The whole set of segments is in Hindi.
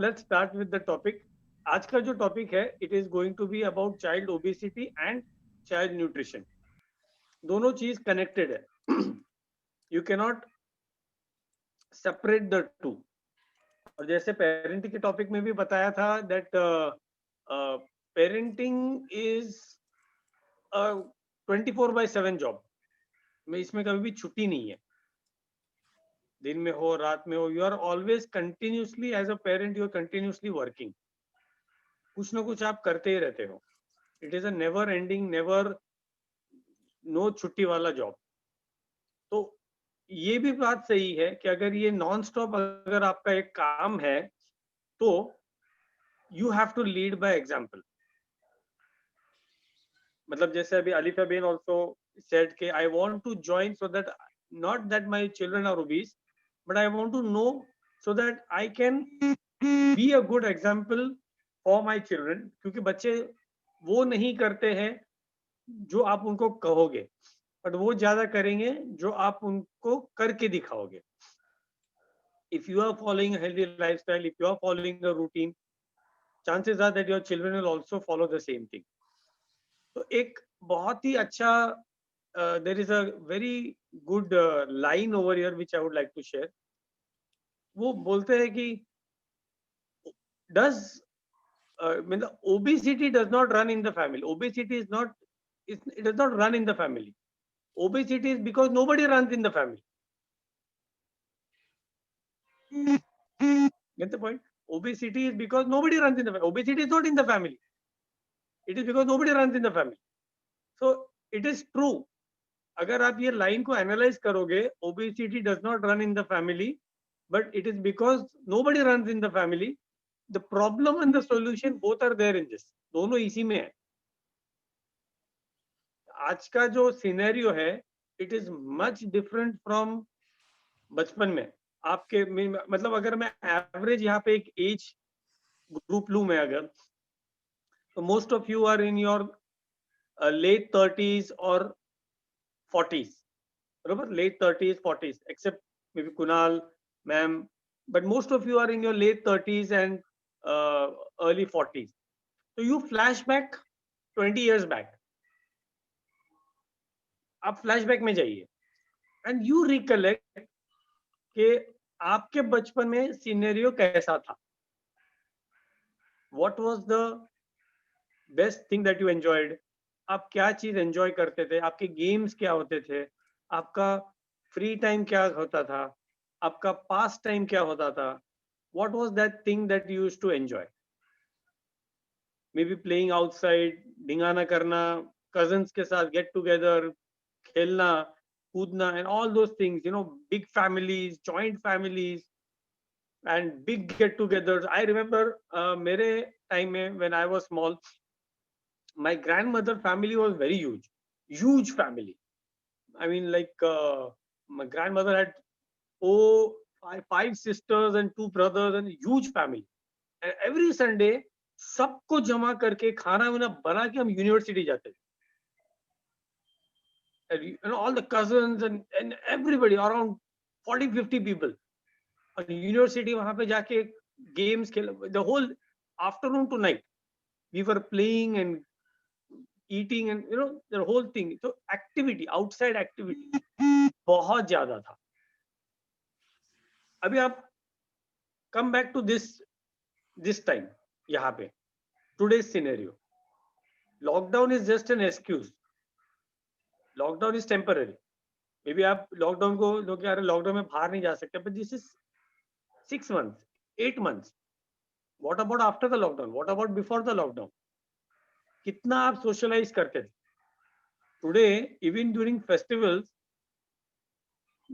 Let's start with the topic. आज का जो टॉपिक है it is going to be about child obesity and child nutrition. दोनों चीज कनेक्टेड है. You can not separate the two. और जैसे पेरेंटिंग के टॉपिक में भी बताया था दैट पेरेंटिंग इज 24/7 जॉब में. इसमें कभी भी छुट्टी नहीं है. दिन में हो रात में हो, you are always continuously as a parent, you are continuously working. कुछ ना कुछ आप करते ही रहते हो. It is a never ending, never no छुट्टी वाला जॉब. तो ये भी बात सही है कि अगर ये नॉन स्टॉप अगर आपका एक काम है तो you have to lead by example. मतलब जैसे अभी अलीफा बेन आल्सो सेड कि I want to join so that not that my children are obese, but I want to know so that I can be a good example for my children. क्योंकि बच्चे वो नहीं करते हैं जो आप उनको कहोगे, बट वो ज्यादा करेंगे जो आप उनको करके दिखाओगे. If you are following a healthy lifestyle, if you are following a routine, chances are that your children will also follow the same thing. तो एक बहुत ही अच्छा there is a very good line over here which I would like to share. वो बोलते हैं कि does मतलब obesity does not run in the family. Obesity is not, it does not run in the family. Obesity is because nobody runs in the family. Get the point? Obesity is because nobody runs in the family. Obesity is not in the family. It is because nobody runs in the family. So it is true. अगर आप ये लाइन को एनालाइज करोगे, obesity does not run in the family but it is because nobody runs in the family. The problem and the solution both are there in this. दोनों इसी में है. आज का जो सिनेरियो है it is much different from बचपन में. आपके मतलब अगर मैं एवरेज यहाँ पे एक एज ग्रुप लू मैं अगर, तो most of you are in your late 30s और 40s. बरोबर, late 30s 40s except maybe Kunal, ma'am, but most of you are in your late 30s and early 40s. So you flash back 20 years back. आप फ्लैशबैक में जाइए एंड यू रिकलेक्ट कि आपके बचपन में सिनेरियो कैसा था. What was the best thing that you enjoyed. आप क्या चीज एंजॉय करते थे, आपके गेम्स क्या होते थे, आपका फ्री टाइम क्या होता था, आपका पास टाइम क्या होता था. What was that thing that you used to enjoy. Maybe playing outside, ढिंगाना करना, कजन्स के साथ गेट टुगेदर, खेलना कूदना and all those things, you know, big families, joint families and big get together. I remember मेरे टाइम में when I was small, my grandmother family was very huge, huge family. I mean, like my grandmother had five sisters and two brothers and huge family. And every Sunday सबको जमा करके खाना वाना बना के हम यूनिवर्सिटी जाते थे. And, you know, all the cousins and everybody around 40-50 people. और यूनिवर्सिटी वहां पे जाके गेम्स खेल, the whole afternoon to night we were playing and eating and you know the whole thing. तो एक्टिविटी, आउटसाइड एक्टिविटी बहुत ज्यादा था. अभी आप come back to this time. यहाँ पे today's scenario, lockdown is just an excuse. Lockdown is temporary. Maybe आप लॉकडाउन को लोग यार लॉकडाउन में बाहर नहीं जा सकते, but this is 6 months, 8 months. What about after the lockdown, what about before the lockdown. कितना आप सोशलाइज करते थे. Today even during festivals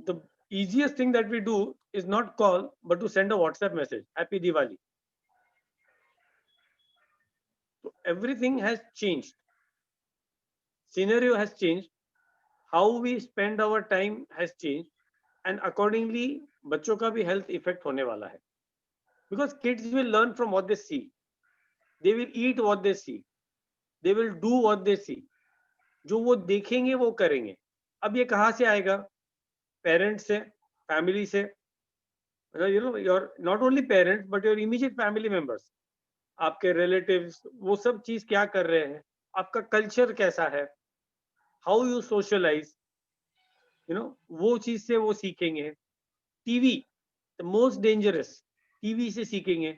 the easiest thing that we do is not call but to send a WhatsApp message, happy Diwali. So everything has changed, scenario has changed, how we spend our time has changed, and accordingly बच्चों का भी health effect होने वाला है. Because kids will learn from what they see, they will eat what they see, they will do what they see. जो वो देखेंगे वो करेंगे. अब ये कहाँ से आएगा? पेरेंट्स से, फैमिली से. You know, your not only parents but your immediate family members, आपके relatives, वो सब चीज क्या कर रहे हैं, आपका culture कैसा है, how you socialize, you know, वो चीज से वो सीखेंगे. TV, the most dangerous, TV से सीखेंगे.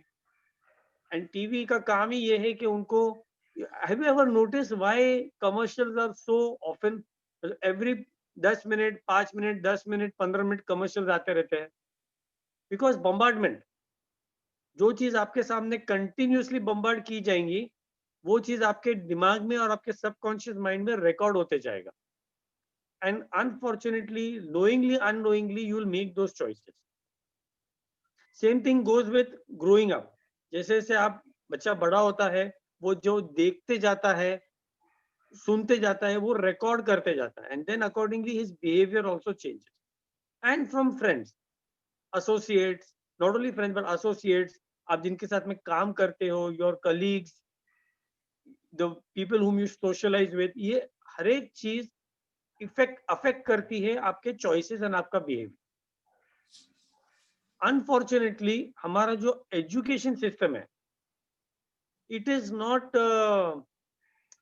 एंड टीवी का काम ही ये है कि उनको, have you ever notice why commercials are so often, every 10 minute, 5 minute, 10 minute, 15 minute commercials आते रहते हैं. बिकॉज बम्बार्डमेंट, जो चीज आपके सामने कंटिन्यूसली बम्बार्ड की जाएंगी, वो चीज आपके दिमाग में और आपके सबकॉन्शियस माइंड में रिकॉर्ड होते जाएगा. And unfortunately, knowingly unknowingly, you will make those choices. Same thing goes with growing up. जैसे जैसे आप बच्चा बड़ा होता है, वो जो देखते जाता है, सुनते जाता है, वो रिकॉर्ड करते जाता है. And then accordingly his behaviour also changes. And from friends, associates, not only friends but associates, आप जिनके साथ में काम करते हो, your colleagues, the people whom you socialise with, ये हर एक चीज इफेक्ट अफेक्ट करती है आपके चॉइसेस एंड आपका बिहेवियर. अनफॉर्चुनेटली हमारा जो एजुकेशन सिस्टम है, it is not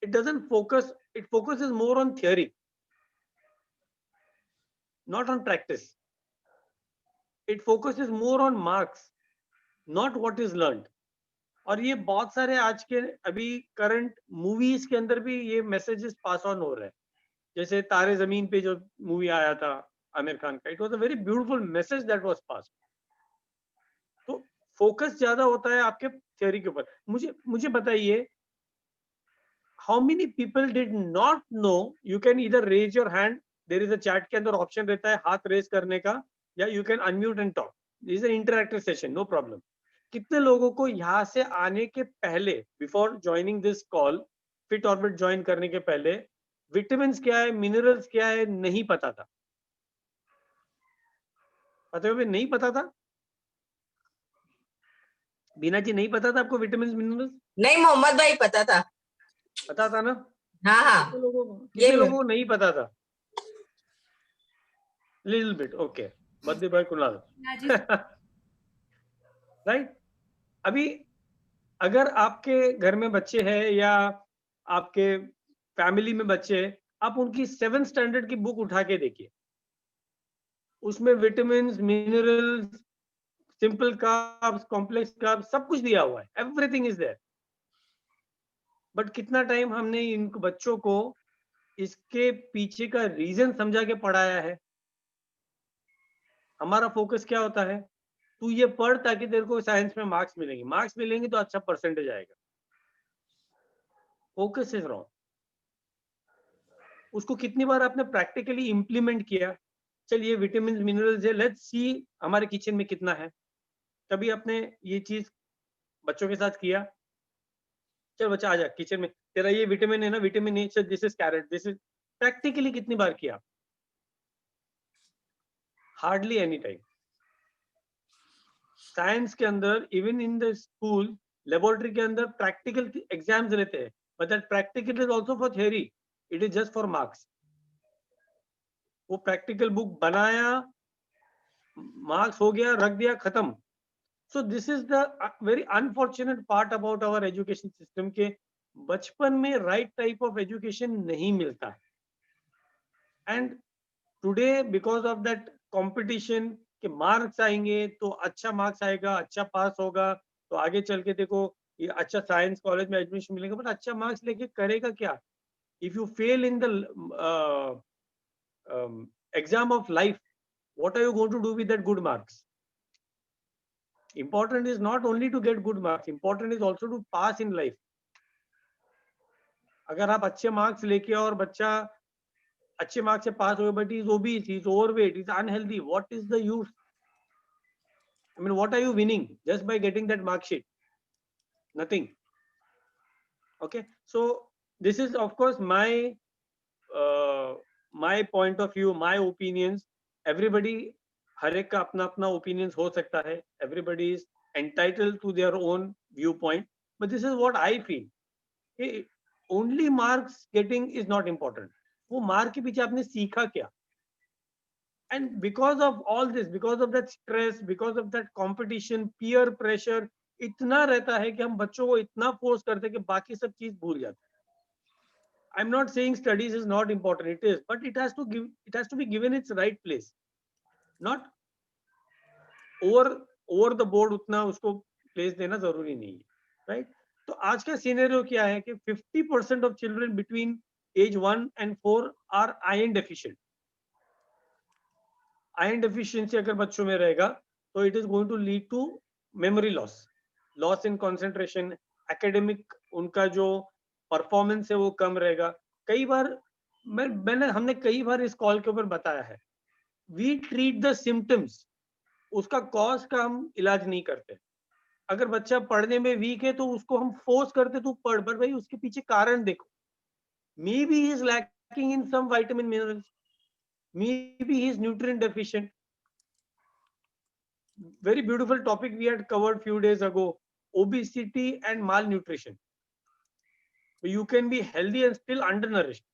it doesn't focus, it focuses more on theory, not on practice. It focuses more on marks, not what is learned. और ये बहुत सारे आज के अभी करंट मूवीज के अंदर भी ये मैसेजेस पास ऑन हो रहे हैं. जैसे तारे जमीन पे जो मूवी आया था आमिर खान का, it was a very beautiful message that was pass. तो फोकस ज्यादा होता है आपके थ्योरी के ऊपर. मुझे बताइए, how many people did not know, you can either raise your hand, there is a chat के अंदर ऑप्शन रहता है हाथ रेज करने का, या you can unmute and talk. This is an interactive session, no problem. कितने लोगों को यहाँ से आने के पहले, before joining this call, fit orbit join करने के पहले, विटामिन क्या है, मिनरल्स क्या है, नहीं पता था? पता है? नहीं पता था? बीना जी, नहीं पता था आपको विटामिन मिनरल्स? नहीं मोहम्मद भाई, पता था. पता था ना? हाँ हाँ, कितने लोगों को नहीं पता था? Little bit. ओके, बद्दी भाई कुणाल. राइट. अभी अगर आपके घर में बच्चे हैं या आपके फैमिली में बच्चे हैं, आप उनकी 7th स्टैंडर्ड की बुक उठा के देखिए, उसमें vitamin, minerals, simple carbs, complex carbs, सब कुछ दिया हुआ है. Everything is there. बट कितना टाइम हमने इन बच्चों को इसके पीछे का रीजन समझा के पढ़ाया है? हमारा फोकस क्या होता है? तू ये पढ़ ताकि तेरे को साइंस में मार्क्स मिलेंगे, मार्क्स मिलेंगे तो अच्छा परसेंटेज आएगा. Focus is wrong. उसको कितनी बार आपने प्रैक्टिकली इंप्लीमेंट किया? चलिए विटामिन मिनरल्स है, लेट्स सी हमारे किचन में कितना है. कभी आपने ये चीज बच्चों के साथ किया? चल बच्चा आ जा किचन में, तेरा ये विटामिन है ना, vitamin A, this is carrot, this is. Practically कितनी बार किया? Hardly any time. साइंस के अंदर, even in the school laboratory के अंदर प्रैक्टिकल एग्जाम्स रहते हैं, but that practical is also for theory, it is just for marks. वो प्रैक्टिकल बुक बनाया, मार्क्स हो गया, रख दिया, खत्म. So this is the very unfortunate part about our education system के बचपन में राइट टाइप ऑफ एजुकेशन नहीं मिलता है. And today because of that competition के मार्क्स आएंगे तो अच्छा मार्क्स आएगा, अच्छा पास होगा तो आगे चल के देखो ये अच्छा साइंस कॉलेज में एडमिशन मिलेगा. बट अच्छा मार्क्स लेके करेगा क्या? If you fail in the exam of life, what are you going to do with that good marks? Important is not only to get good marks, important is also to pass in life. अगर आप अच्छे मार्क्स लेके और बच्चा अच्छे मार्क्स से पास हो, but is obese, is overweight, is unhealthy, what is the use? I mean, what are you winning just by getting that mark sheet? Nothing. Okay, so this is of course my point of view, my opinions. Everybody, हर एक का अपना अपना opinions हो सकता है. Everybody is entitled to their own viewpoint, but this is what I feel. Only marks getting is not important. वो मार्क के पीछे आपने सीखा क्या? And because of all this, because of that stress, because of that competition, peer pressure, इतना रहता है कि हम बच्चों को इतना फोर्स करते हैं कि बाकी सब चीज भूल जाते हैं. I'm not saying studies is not important, it is, but it has to be given its right place, not over the board. उतना उसको प्लेस देना जरूरी नहीं है, राइट? तो आज का सिनेरियो क्या है कि 50% of children between age 1 and 4 are iron deficient. Iron deficiency अगर बच्चों में रहेगा तो it is going to lead to memory loss, loss in concentration, academic उनका जो परफॉर्मेंस है वो कम रहेगा. कई बार हमने कई बार इस कॉल के ऊपर बताया है, वी ट्रीट द सिम्टम्स, उसका कॉज का हम इलाज नहीं करते. अगर बच्चा पढ़ने में वीक है तो उसको हम फोर्स करते तू पढ़, पर भाई उसके पीछे कारण देखो. Maybe he is lacking in some vitamin minerals, maybe he is nutrient deficient. Very beautiful topic we had covered few days ago, obesity and malnutrition. You can be healthy and still undernourished,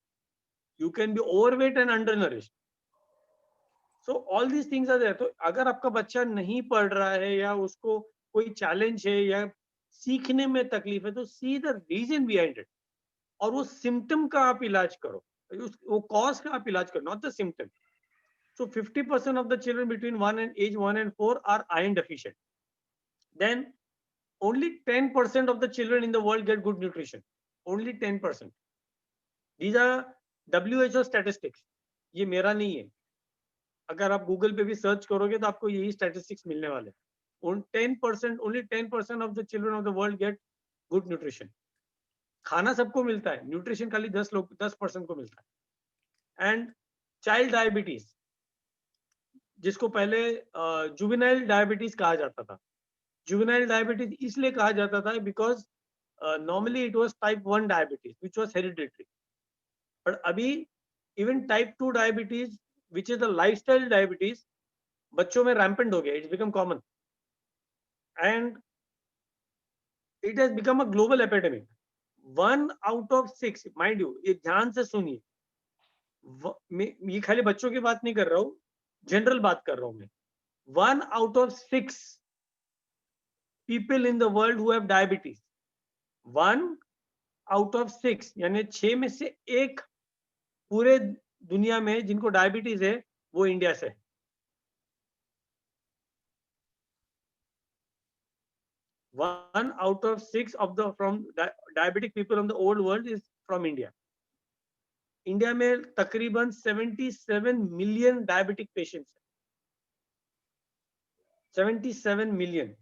you can be overweight and undernourished. So all these things are there. तो अगर आपका बच्चा नहीं पढ़ रहा है या उसको कोई चैलेंज है या सीखने में तकलीफ है, तो see the reason behind it, और वो सिम्टम का आप इलाज करो, वो कॉज का आप इलाज करो, not the symptom. So 50% of the children between age 1 and 4 are iron deficient. Then only 10% of the children in the world get good nutrition. Only 10%. These are WHO statistics. ये मेरा नहीं है. अगर आप गूगल पे भी सर्च करोगे तो आपको यही स्टैटिस्टिक्स मिलने वाले. Only 10% of the children of the world get good nutrition. खाना सबको मिलता है, न्यूट्रिशन खाली 10% को मिलता है. एंड चाइल्ड डायबिटीज, जिसको पहले जुवेनाइल डायबिटीज कहा जाता था. जुवेनाइल डायबिटीज इसलिए कहा जाता था because normally it was type 1 diabetes which was hereditary. But अभी even type 2 diabetes which is the lifestyle diabetes बच्चों में रैम्पेंट हो गया. It's become common and it has become a global epidemic. 1 out of 6, mind you, ये ध्यान से सुनिए, ये खाली बच्चों की बात नहीं कर रहा हूँ, जनरल बात कर रहा हूं मैं. 1 out of 6 people in the world who have diabetes, 1 out of 6 यानी 6 में से एक पूरे दुनिया में जिनको डायबिटीज है वो इंडिया से. 1 out of 6 of the from diabetic people in the old world is from India. India में तकरीबन 77 million diabetic patients, 77 million.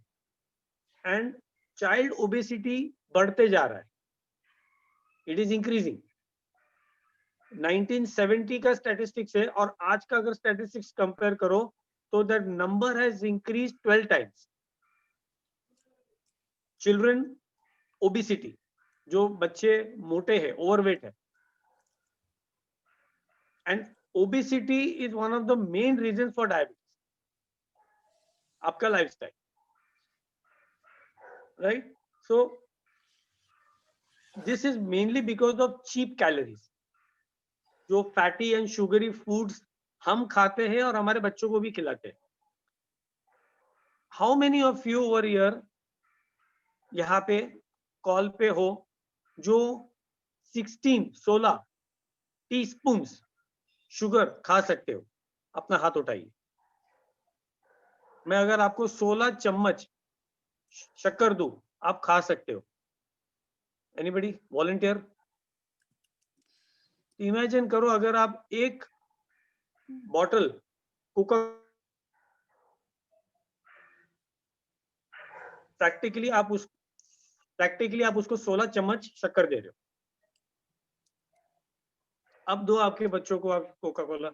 And child obesity बढ़ते जा रहा है, इट इज इंक्रीजिंग. 1970 का स्टैटिस्टिक्स है और आज का अगर स्टैटिस्टिक्स कंपेयर करो तो that number has increase 12 times. Children obesity, जो बच्चे मोटे हैं, ओवरवेट है. And obesity is one of the main reason for diabetes. आपका lifestyle, right? So this is mainly because of cheap calories. जो फैटी एंड शुगरी फूड्स हम खाते हैं और हमारे बच्चों को भी खिलाते हैं. How many of you over here यहाँ पे कॉल पे हो जो 16 टीस्पून शुगर खा सकते हो? अपना हाथ उठाइए. मैं अगर आपको 16 चम्मच शक्कर दूं, आप खा सकते हो? Anybody volunteer? इमेजिन करो अगर आप एक बॉटल कोका, प्रैक्टिकली आप उसको 16 चम्मच शक्कर दे रहे हो. अब दो आपके बच्चों को आप Coca Cola.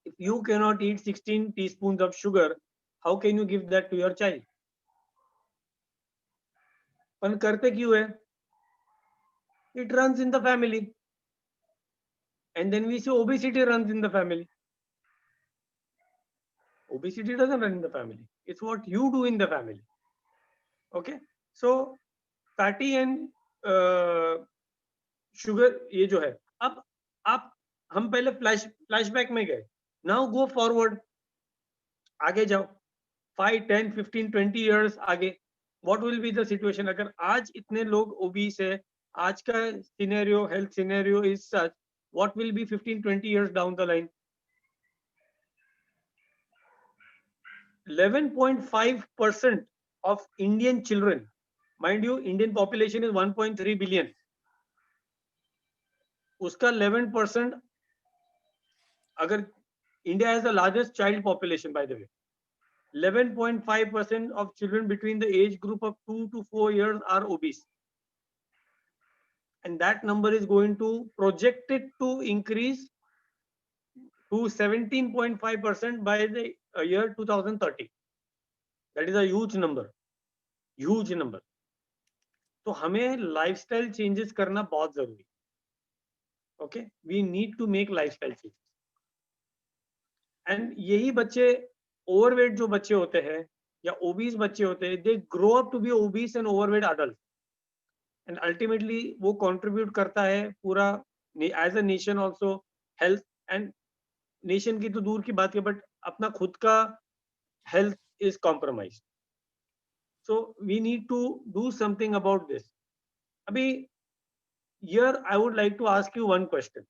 If you cannot eat 16 teaspoons of sugar, how can you give that to your child? पर करते क्यों है? It runs in the family, and then we say obesity runs in the family. Obesity doesn't run in the family. It's what you do in the family. Okay, so fatty and sugar ये जो है, अब आप हम पहले फ्लैशबैक में गए, नाउ गो फॉरवर्ड, आगे जाओ 5, 10, 15, 20 इयर्स आगे, what will be the situation? अगर आज इतने लोग ओबीस है, आज का scenario, health scenario is such, what will be 15, 20 years down the line? 11.5% of Indian children, mind you, Indian population is 1.3 billion. उसका 11%, अगर India has the largest child population, by the way, 11.5% of children between the age group of 2 to 4 years are obese, and that number is going to projected to increase to 17.5% by the year 2030. That is a huge number, huge number. तो हमें लाइफस्टाइल चेंजेस करना बहुत जरूरी, okay, we need to make lifestyle changes. And यही बच्चे, ओवरवेट जो बच्चे होते हैं या ओबीस बच्चे होते हैं, they grow up to be obese and overweight adult, and ultimately वो कंट्रीब्यूट करता है पूरा as a nation also, health and nation की तो दूर की बात है, बट अपना खुद का health is compromise. So we need to do something about this. अभी here I would like to ask you one question,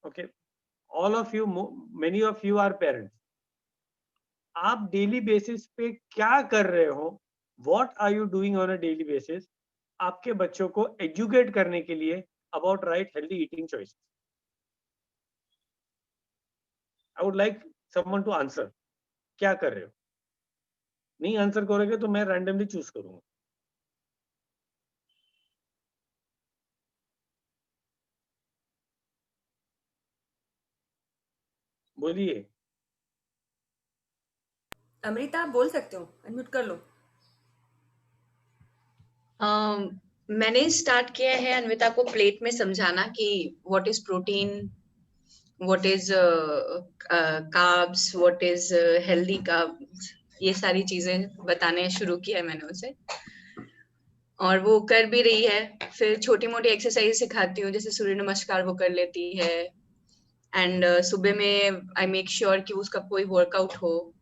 okay, all of you, many of you are parents, आप डेली बेसिस पे क्या कर रहे हो? What are you doing on a daily basis आपके बच्चों को एजुकेट करने के लिए about right healthy eating choices? I would like someone to answer, क्या कर रहे हो? नहीं आंसर करोगे तो मैं रैंडमली चूज करूंगा। बोलिए। अमृता आप बोल सकते हो, अनम्यूट कर लो। मैंने स्टार्ट किया है अन्विता को प्लेट में समझाना कि what is protein, what is carbs, what is healthy carbs, ये सारी चीजें बताने शुरू किया है मैंने उसे, और वो कर भी रही है। फिर छोटी मोटी एक्सरसाइज सिखाती हूँ, जैसे सूर्य नमस्कार वो कर लेती है, एंड सुबह में आई मेक श्योर कि उसका कोई वर्कआउट हो,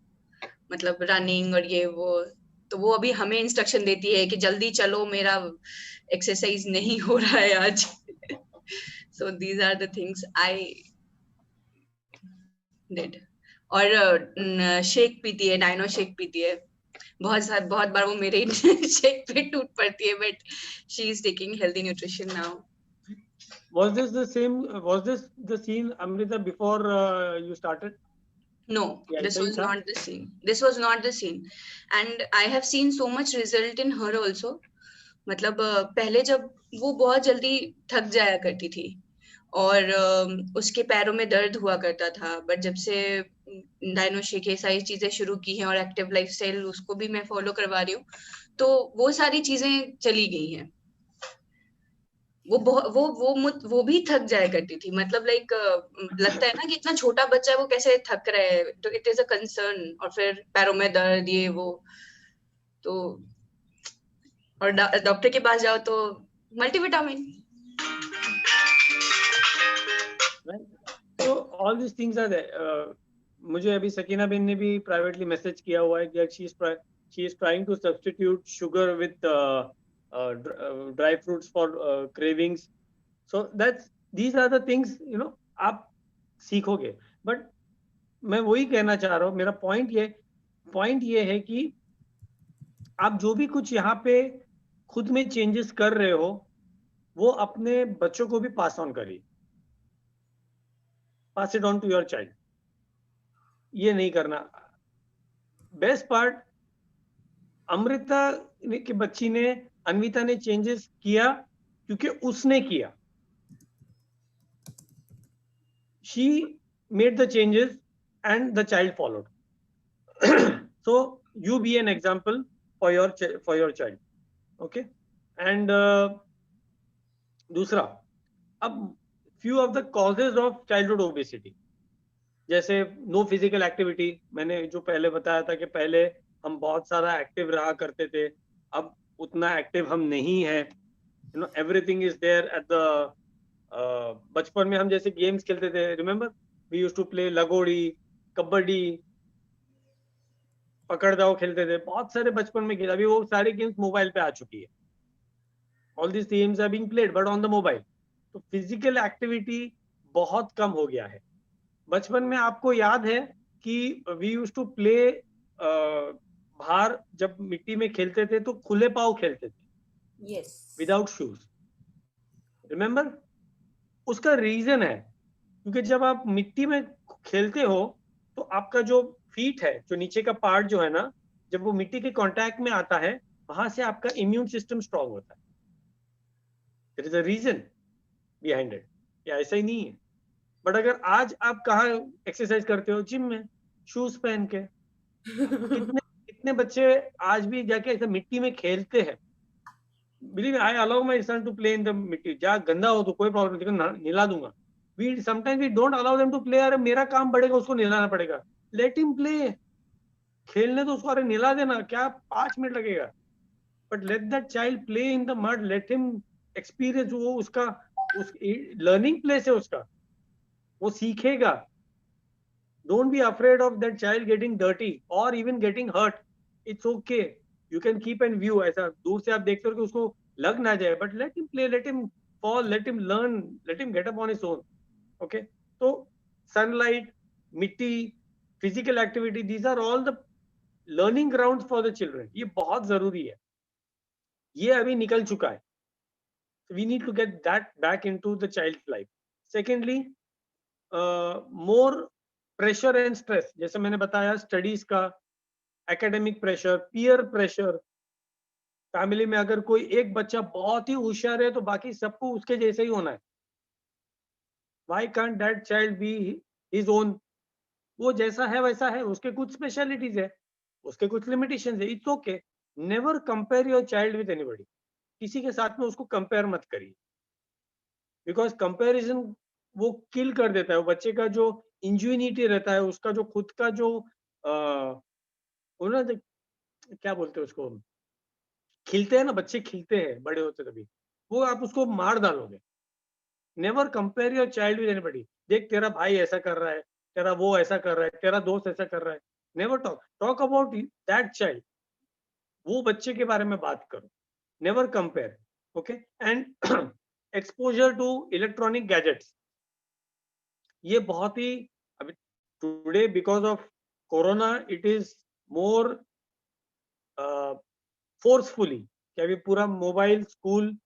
मतलब रनिंग और ये वो। तो वो अभी हमें इंस्ट्रक्शन देती है कि जल्दी चलो, मेरा एक्सरसाइज नहीं हो रहा है आज। So these are the things I did. और शेक पीती है, डायनो शेक पीती है। बहुत बार वो मेरे शेक पे टूट पड़ती है, but she is taking healthy nutrition now. Was this the same? Was this the scene, Amrita, before you started? No, Yeah, this ऐसा ही was था? not the scene. This was not the scene. And I have seen so much result in her also. मतलब पहले जब वो बहुत जल्दी थक जाया करती थी और उसके पैरों में दर्द हुआ करता था, बट जब से डायनो शेक ये सारी चीजें शुरू की हैं और एक्टिव लाइफस्टाइल उसको भी मैं फॉलो करवा रही हूँ, तो वो सारी चीजें चली गई हैं। वो भी थक जाया करती थी, मतलब लाइक लगता है ना कि इतना छोटा बच्चा है, वो कैसे थक रहा है, तो इट इज अ कंसर्न। और फिर पैरों में दर्द ये वो, तो और डॉक्टर के पास जाओ तो multivitamin. So all these things are there. मुझे अभी सकीना बेन ने भी प्राइवेटली मैसेज किया हुआ है कि she is trying to substitute sugar with dry fruits for cravings. So these are the things, you know, आप सीखोगे। बट मैं वही कहना चाह रहा हूँ, मेरा पॉइंट ये है कि आप जो भी कुछ यहाँ पे खुद में चेंजेस कर रहे हो, वो अपने बच्चों को भी पास ऑन करिए, pass it on to your child. ये नहीं करना। बेस्ट पार्ट, अमृता की बच्ची ने, अन्विता ने चेंजेस किया क्योंकि उसने किया। She made the changes and the child followed. So you be an example for your child, okay. And दूसरा, अब few of the causes of childhood obesity, जैसे नो फिजिकल एक्टिविटी, मैंने जो पहले बताया था कि पहले हम बहुत सारा एक्टिव रहा करते थे, अब उतना एक्टिव हम नहीं है। You know, everything is there at the बचपन में हम जैसे गेम्स खेलते थे, remember we used to play lagori, kabaddi, पकड़ दाव खेलते थे, बहुत सारे बचपन में खेल, अभी वो सारे गेम्स मोबाइल पे आ चुकी है. All this games are being played but on the mobile. तो फिजिकल एक्टिविटी बहुत कम हो गया है. बचपन में आपको याद है कि वी यूज्ड टू प्ले, बाहर जब मिट्टी में खेलते थे तो खुले पाँव खेलते थे, यस. Without shoes, remember. उसका रीजन है क्योंकि जब आप मिट्टी में खेलते हो तो आपका जो फीट है, जो नीचे का पार्ट जो है ना, जब वो मिट्टी के कांटेक्ट में आता है, वहां से आपका इम्यून सिस्टम स्ट्रांग होता है. There is a reason behind it. या ऐसा ही नहीं है. बट अगर आज आप कहाँ एक्सरसाइज करते हो? जिम में, शूज पहन के. कितने कितने बच्चे आज भी जाके ऐसे मिट्टी में खेलते हैं. Believe I allow my son to play in the मिट्टी. जहाँ गंदा हो तो कोई प्रॉब्लम नहीं, लेकिन निला दूंगा. We sometimes we don't allow them to play. अरे मेरा काम बढ़ेगा, उसको निलाना पड़ेगा. Let him play. खेलने तो उसको, अरे निला देना क्या, 5 मिनट लगेगा. But let that child play in the mud, let him experience. वो उसका उस लर्निंग प्लेस है उसका, वो सीखेगा. Don't be afraid of that child getting dirty or even getting hurt. It's okay. You can keep in view. ऐसा दूर से आप देखते हो कि उसको लग ना जाए, but let him play, let him fall, let him learn, let him get up on his own. Okay. तो sunlight, मिट्टी, physical activity, these are all the learning grounds for the children. ये बहुत जरूरी है. ये अभी निकल चुका है. We need to get that back into the child's life. Secondly, more pressure and stress. जैसे मैंने बताया, स्टडीज का, academic pressure, peer pressure. Family में अगर कोई एक बच्चा बहुत ही होशियार है तो बाकी सबको उसके जैसे ही होना है. Why can't that child be his own? वो जैसा है वैसा है, उसके कुछ स्पेशलिटीज है, उसके कुछ लिमिटेशंस है. It's okay. Never compare your child with anybody. किसी के साथ में उसको कंपेयर मत करिए, बिकॉज कंपेरिजन वो किल कर देता है. वो बच्चे का जो इंजुनिटी रहता है, उसका जो खुद का जो उन्होंने, क्या बोलते हैं उसको, खिलते हैं ना बच्चे, खिलते हैं बड़े होते तभी, वो आप उसको मार डालोगे. Never compare your child with anybody. देख तेरा भाई ऐसा कर रहा है, तेरा वो ऐसा कर रहा है, तेरा दोस्त ऐसा कर रहा है. Never talk about that child. वो बच्चे के बारे में बात करो. Never compare. Okay. And exposure to electronic gadgets. ये बहुत ही, अभी today because of corona it is more forcefully कि अभी पूरा mobile, school,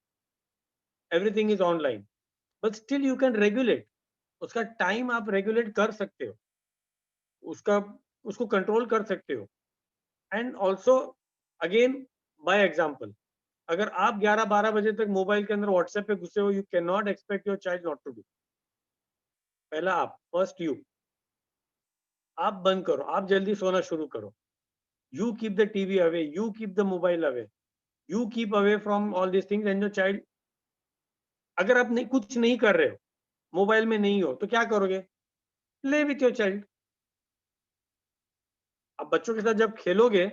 everything is online. But still you can regulate. उसका टाइम आप रेगुलेट कर सकते हो, उसका उसको कंट्रोल कर सकते हो. And also again by example, अगर आप 11-12 बजे तक मोबाइल के अंदर व्हाट्सएप पे घुसे हो, you can not expect your child not to do. पहला आप, फर्स्ट यू. आप बंद करो, आप जल्दी सोना शुरू करो. You keep the TV away, you keep the mobile away, you keep away from all these things. And your child, अगर आप नहीं, कुछ नहीं कर रहे हो, मोबाइल में नहीं हो, तो क्या करोगे? Play with your child. अब बच्चों के साथ जब खेलोगे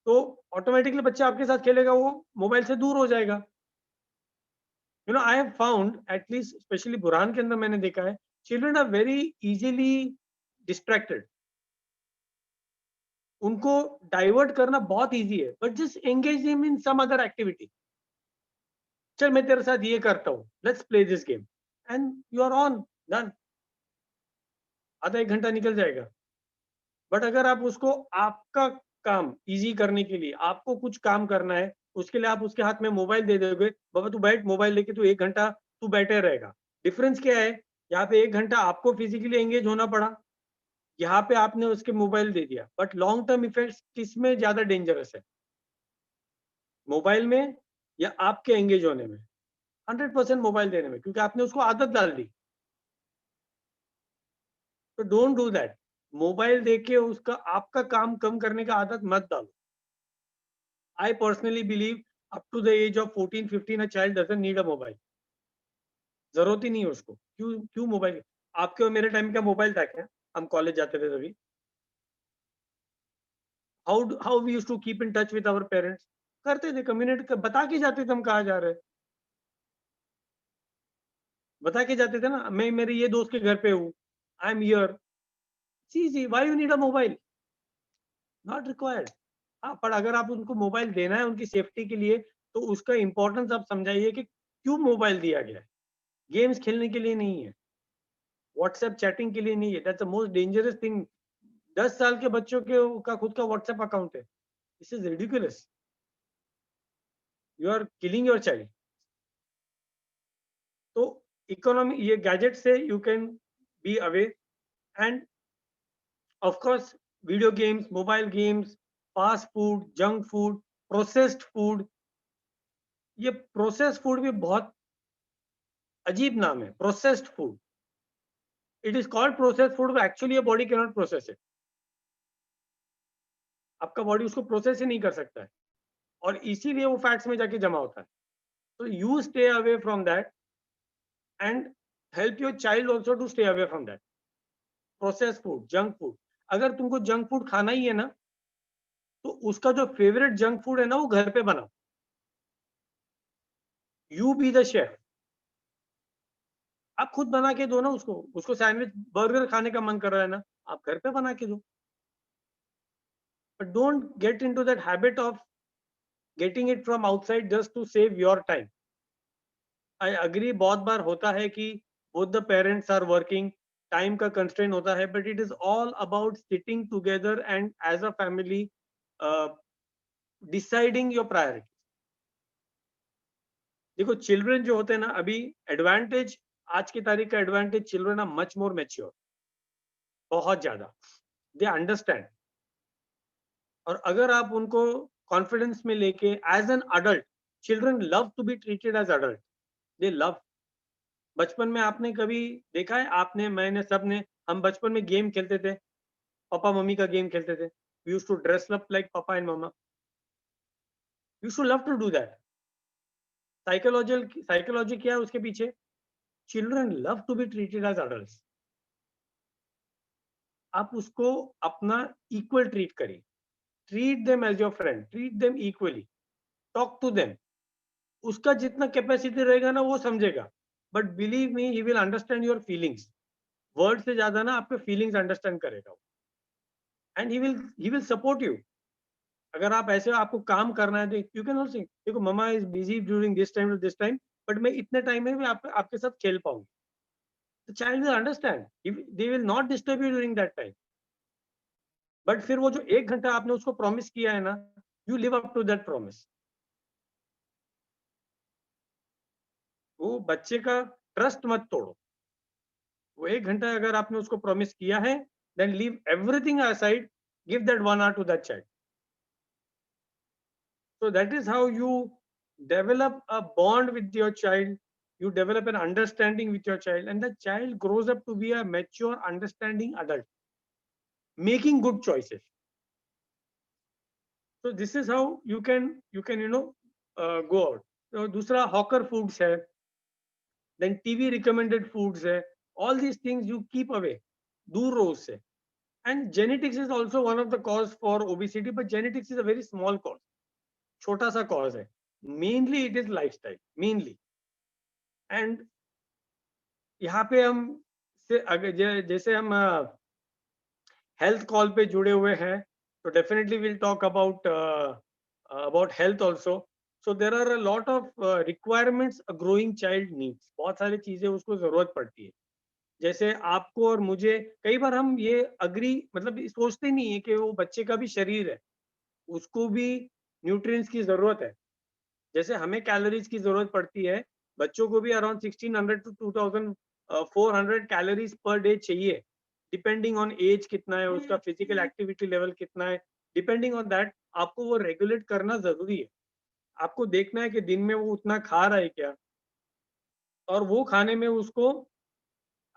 तो ऑटोमेटिकली बच्चा आपके साथ खेलेगा, वो मोबाइल से दूर हो जाएगा. You know, I have found, at least specially Burhan के अंदर मैंने देखा है, children are very easily distracted. उनको डाइवर्ट करना बहुत इजी है, but just engage him in some other activity. चल मैं तेरे साथ ये करता हूँ, let's play this game, and you are on, done. आधा एक घंटा निकल जाएगा. बट अगर आप उसको, आपका काम इजी करने के लिए आपको कुछ काम करना है, उसके लिए आप उसके हाथ में मोबाइल दे दोगे, बाबा तू बैठ, मोबाइल लेके तू 1 घंटा तू बैठे रहेगा. डिफरेंस क्या है? यहाँ पे 1 घंटा आपको फिजिकली एंगेज होना पड़ा, यहाँ पे आपने उसके मोबाइल दे दिया. बट लॉन्ग टर्म इफेक्ट्स किसमें ज्यादा डेंजरस है, मोबाइल में या आपके एंगेज होने में? 100% मोबाइल देने में, क्योंकि आपने उसको आदत डाल दी. तो डोंट डू दैट. मोबाइल देके उसका, आपका काम कम करने का आदत मत डालो. I personally believe up to the age of 14-15 a child doesn't need a mobile. जरूरत ही नहीं है उसको. क्यों क्यों मोबाइल? आपके और मेरे टाइम क्या मोबाइल था क्या? हम कॉलेज जाते थे तभी. How we used to keep in touch with our parents? करते थे, कम्युनिकेट बता के जाते थे हम कहाँ जा रहे हैं. बता के जाते थे ना, मैं मेरे ये दोस्त के घर पे हूँ, I am here, see why you need a mobile, not required. हाँ, पर अगर आप उनको मोबाइल देना है उनकी सेफ्टी के लिए, तो उसका इम्पोर्टेंस आप समझाइए कि क्यों मोबाइल दिया गया है। गेम्स खेलने के लिए नहीं है, व्हाट्सएप चैटिंग के लिए नहीं है, that's the most dangerous thing. 10 साल के बच्चों के का खुद का व्हाट्सएप अकाउंट है, this is ridiculous, you are killing your child. तो इकोनॉमी, ये गैजेट से you can be away, and of course video games, mobile games, fast food, junk food, processed food. ये प्रोसेस्ड फूड भी बहुत अजीब नाम है, processed food. It is called processed food, actually your body can not process it. आपका बॉडी उसको प्रोसेस ही नहीं कर सकता है, और इसीलिए वो फैट्स में जाके जमा होता है। तो you stay away from that and help your child also to stay away from that process food, junk food. अगर तुमको जंक फूड खाना ही है ना, तो उसका जो फेवरेट जंक फूड है ना, वो घर पे बनाओ, यू बी द शेफ। आप खुद बना के दो ना उसको, उसको सैंडविच बर्गर खाने का मन कर रहा है ना, आप घर पे बना के दो। But don't get into that habit of getting it from outside just to save your time. I agree, बहुत बार होता है कि both the parents are working, time का कंस्ट्रेंट होता है, but it is all about sitting together and as a family deciding your priority. देखो चिल्ड्रन जो होते हैं ना, अभी एडवांटेज, आज की तारीख का advantage, children are much more mature, बहुत ज्यादा, दे अंडरस्टैंड। और अगर आप उनको कॉन्फिडेंस में लेके as an adult, children love to be treated as adult, they love. बचपन में आपने कभी देखा है, आपने, मैंने, सबने, हम बचपन में गेम खेलते थे, पापा मम्मी का गेम खेलते थे, we used to dress up like papa and mama, we used to love to do that. Psychology क्या है उसके पीछे? Children love to be treated as adult. आप उसको अपना इक्वल ट्रीट करिए, treat them as your friend, treat them equally, talk to them. उसका जितना कैपेसिटी रहेगा ना, वो समझेगा, but believe me, he will understand your feelings. Word से ज्यादा ना आपके फीलिंग्स अंडरस्टैंड करेगा, and he will support you. अगर आप ऐसे, आपको काम करना है, तो यू कैन ऑल्सो, देखो mama is busy during this time to this time, but मैं इतने टाइम में भी आपके साथ खेल पाऊंगी। The child will understand, they will not disturb you during that time. But फिर वो जो 1 घंटा आपने उसको प्रॉमिस किया है ना, you live up to that promise. वो बच्चे का ट्रस्ट मत तोड़ो। वो 1 घंटा अगर आपने उसको प्रॉमिस किया है, then leave everything aside, give that 1 hour to that child. So that is how you develop a bond with your child. You develop an understanding with your child, and the child grows up to be a mature, understanding adult, making good choices. So this is how you can go out. So दूसरा hawker foods है, then TV recommended foods है. All these things you keep away, दूर रहो उससे. And genetics is also one of the cause for obesity, but genetics is a very small cause. छोटा सा cause है. Mainly it is lifestyle, mainly. And यहाँ पे हम से अगर जैसे हम हेल्थ कॉल पे जुड़े हुए हैं, तो definitely will talk about health also. So there are a lot of requirements a growing child needs, बहुत सारी चीजें उसको जरूरत पड़ती है। जैसे आपको और मुझे, कई बार हम ये अग्री, मतलब सोचते नहीं है कि वो बच्चे का भी शरीर है, उसको भी न्यूट्रिएंट्स की जरूरत है। जैसे हमें कैलोरीज की जरूरत पड़ती है, बच्चों को भी around 1600 to 2400 calories per day चाहिए, डिपेंडिंग ऑन एज कितना है उसका, फिजिकल एक्टिविटी लेवल कितना है, डिपेंडिंग ऑन दैट आपको वो रेगुलेट करना जरूरी है। आपको देखना है कि दिन में वो उतना खा रहा है क्या, और वो खाने में उसको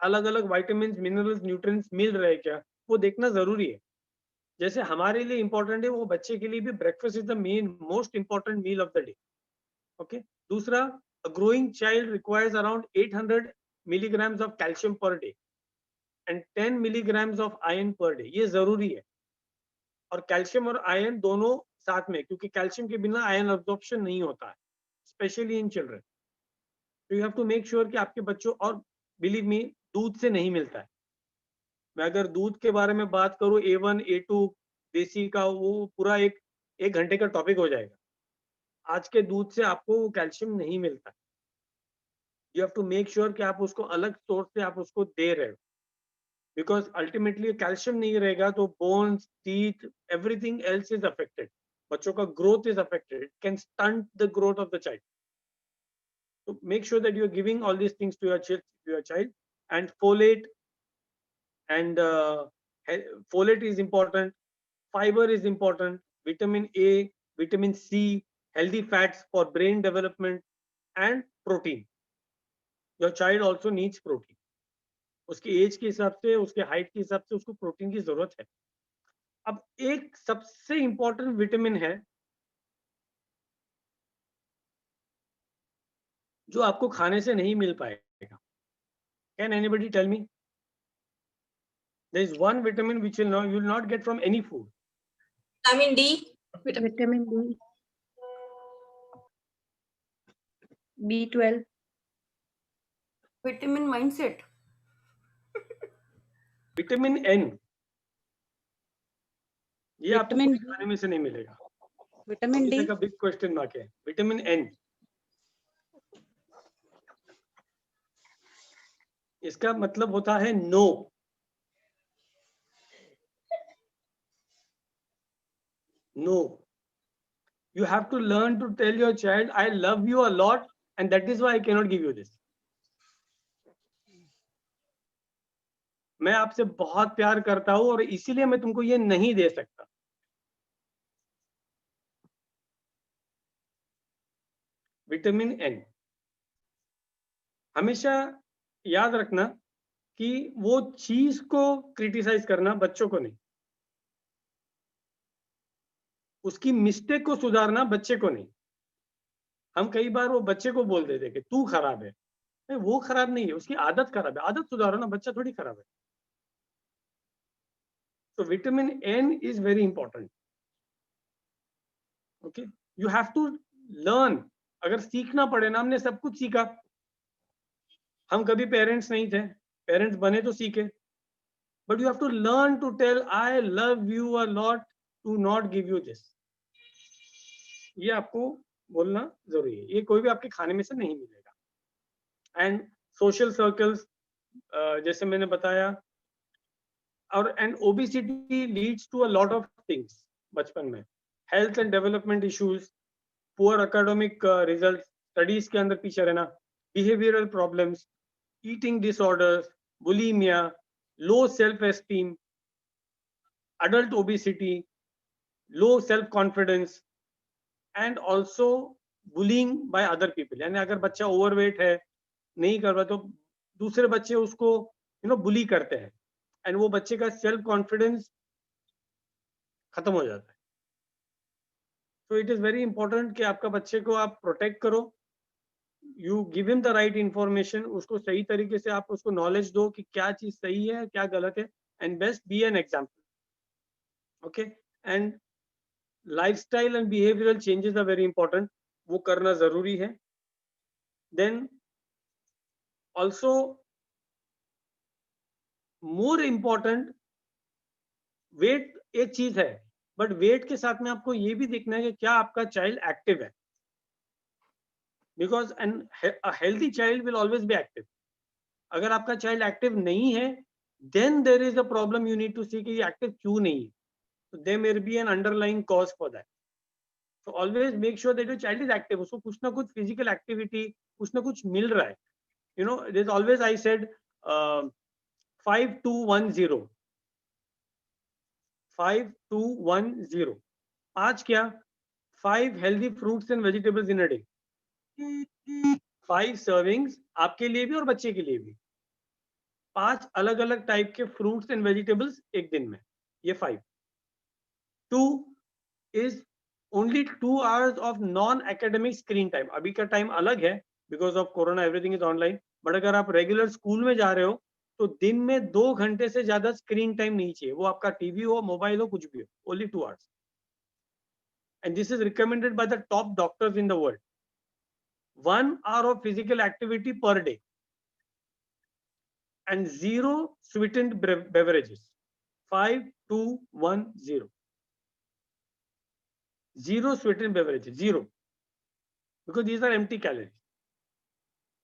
अलग अलग वाइटामिन, मिनरल्स, न्यूट्रिएंट्स मिल रहे हैं क्या, वो देखना जरूरी है। जैसे हमारे लिए इंपॉर्टेंट है, वो बच्चे के लिए भी breakfast is the main most important meal of the day. Okay, दूसरा, a growing child requires around 800 milligrams of calcium per day and 10 milligrams of iron per day, ये जरूरी है। और कैल्शियम और आयरन दोनों साथ में, क्योंकि कैल्शियम के बिना आयरन अब्जॉर्प्शन नहीं होता है, स्पेशली इन चिल्ड्रन। तो you have to make sure कि आपके बच्चों, और बिलीव मी, दूध से नहीं मिलता है। मैं अगर दूध के बारे में बात करूं, A1 A2 देसी का, वो पूरा एक घंटे का टॉपिक हो जाएगा। आज के दूध से आपको वो कैल्शियम नहीं मिलता। You have to make sure कि आप उसको अलग सोर्स से आप उसको दे रहे हो, बिकॉज अल्टीमेटली कैल्शियम नहीं रहेगा तो bones, teeth, everything else is affected. बच्चों का growth is affected, it can stunt the growth of the child. So make sure that you are giving all these things to your child, and folate and folate is important, fiber is important, vitamin A, vitamin C, healthy fats for brain development, and protein. Your child also needs protein. उसकी एज के हिसाब से, उसके हाइट के हिसाब से उसको प्रोटीन की जरूरत है। अब एक सबसे इंपॉर्टेंट विटामिन है जो आपको खाने से नहीं मिल पाएगा। Can anybody tell me? There is one vitamin which you will not get from any food. Vitamin D. Vitamin D. B12. Vitamin mindset. Vitamin N, ये आपको Vitamin कोई खाने में से नहीं मिलेगा। Vitamin D. का बिग क्वेश्चन मार्क है। विटामिन N, इसका मतलब होता है no. No, you have to learn to tell your child, I love you a lot and that is why I cannot give you this. मैं आपसे बहुत प्यार करता हूं और इसीलिए मैं तुमको ये नहीं दे सकता। विटामिन N, हमेशा याद रखना कि वो चीज को क्रिटिसाइज करना, बच्चों को नहीं। उसकी मिस्टेक को सुधारना, बच्चे को नहीं। हम कई बार वो बच्चे को बोल देते कि तू खराब है। नहीं, वो खराब नहीं है, उसकी आदत खराब है। आदत सुधारो ना, बच्चा थोड़ी खराब है। तो vitamin N is very important. Okay, you have to learn. अगर सीखना पड़े ना, हमने सब कुछ सीखा। हम कभी पेरेंट्स नहीं थे, पेरेंट्स बने तो सीखे। But you have to learn to tell I love you a lot, to not give you this. ये आपको बोलना जरूरी है। ये कोई भी आपके खाने में से नहीं मिलेगा। एंड सोशल सर्कल्स, जैसे मैंने बताया, और and obesity leads to a lot of things बचपन में। Health and development issues, poor academic result, studies के अंदर पीछे रहना, behavioural problems, eating disorders, bulimia, low self esteem, adult obesity, low self confidence, and also bullying by other people. यानी अगर बच्चा ओवरवेट है, नहीं कर रहा, तो दूसरे बच्चे उसको बुली करते हैं, एंड वो बच्चे का सेल्फ कॉन्फिडेंस खत्म हो जाता है। तो इट इज वेरी इंपॉर्टेंट कि आपका बच्चे को आप प्रोटेक्ट करो। You give him the right information, उसको सही तरीके से आप उसको नॉलेज दो कि क्या चीज सही है, क्या गलत है, and best be an example. Okay, and lifestyle and behavioural changes are very important, वो करना जरूरी है। Then also more important, weight एक चीज है, बट वेट के साथ में आपको ये भी देखना है कि क्या आपका चाइल्ड एक्टिव है, because an healthy child will always be active. अगर आपका चाइल्ड एक्टिव नहीं है, then there is a problem, you need to see कि ये एक्टिव क्यों नहीं है। So there may be an underlying cause for that. So always make sure that your child is active. उसको कुछ ना कुछ physical activity, कुछ ना कुछ मिल रहा है। You know, there's always, I said, 5210. 5210. आज क्या? 5 healthy fruits and vegetables in a day. 5 servings आपके लिए भी और बच्चे के लिए भी। 5 अलग अलग टाइप के फ्रूट्स एंड वेजिटेबल्स एक दिन में, ये 5। 2 is only 2 hours of non-academic screen time. अभी का टाइम अलग है, because of corona everything is online. But अगर आप रेगुलर स्कूल में जा रहे हो तो दिन में 2 घंटे से ज्यादा स्क्रीन टाइम नहीं चाहिए। वो आपका टीवी हो, मोबाइल हो, कुछ भी हो, only 2 hours. And this is recommended by the top doctors in the world. 1 hour of physical activity per day, and 0 sweetened beverages. 5, 2, 1, 0. 0 sweetened beverages, 0, because these are empty calories.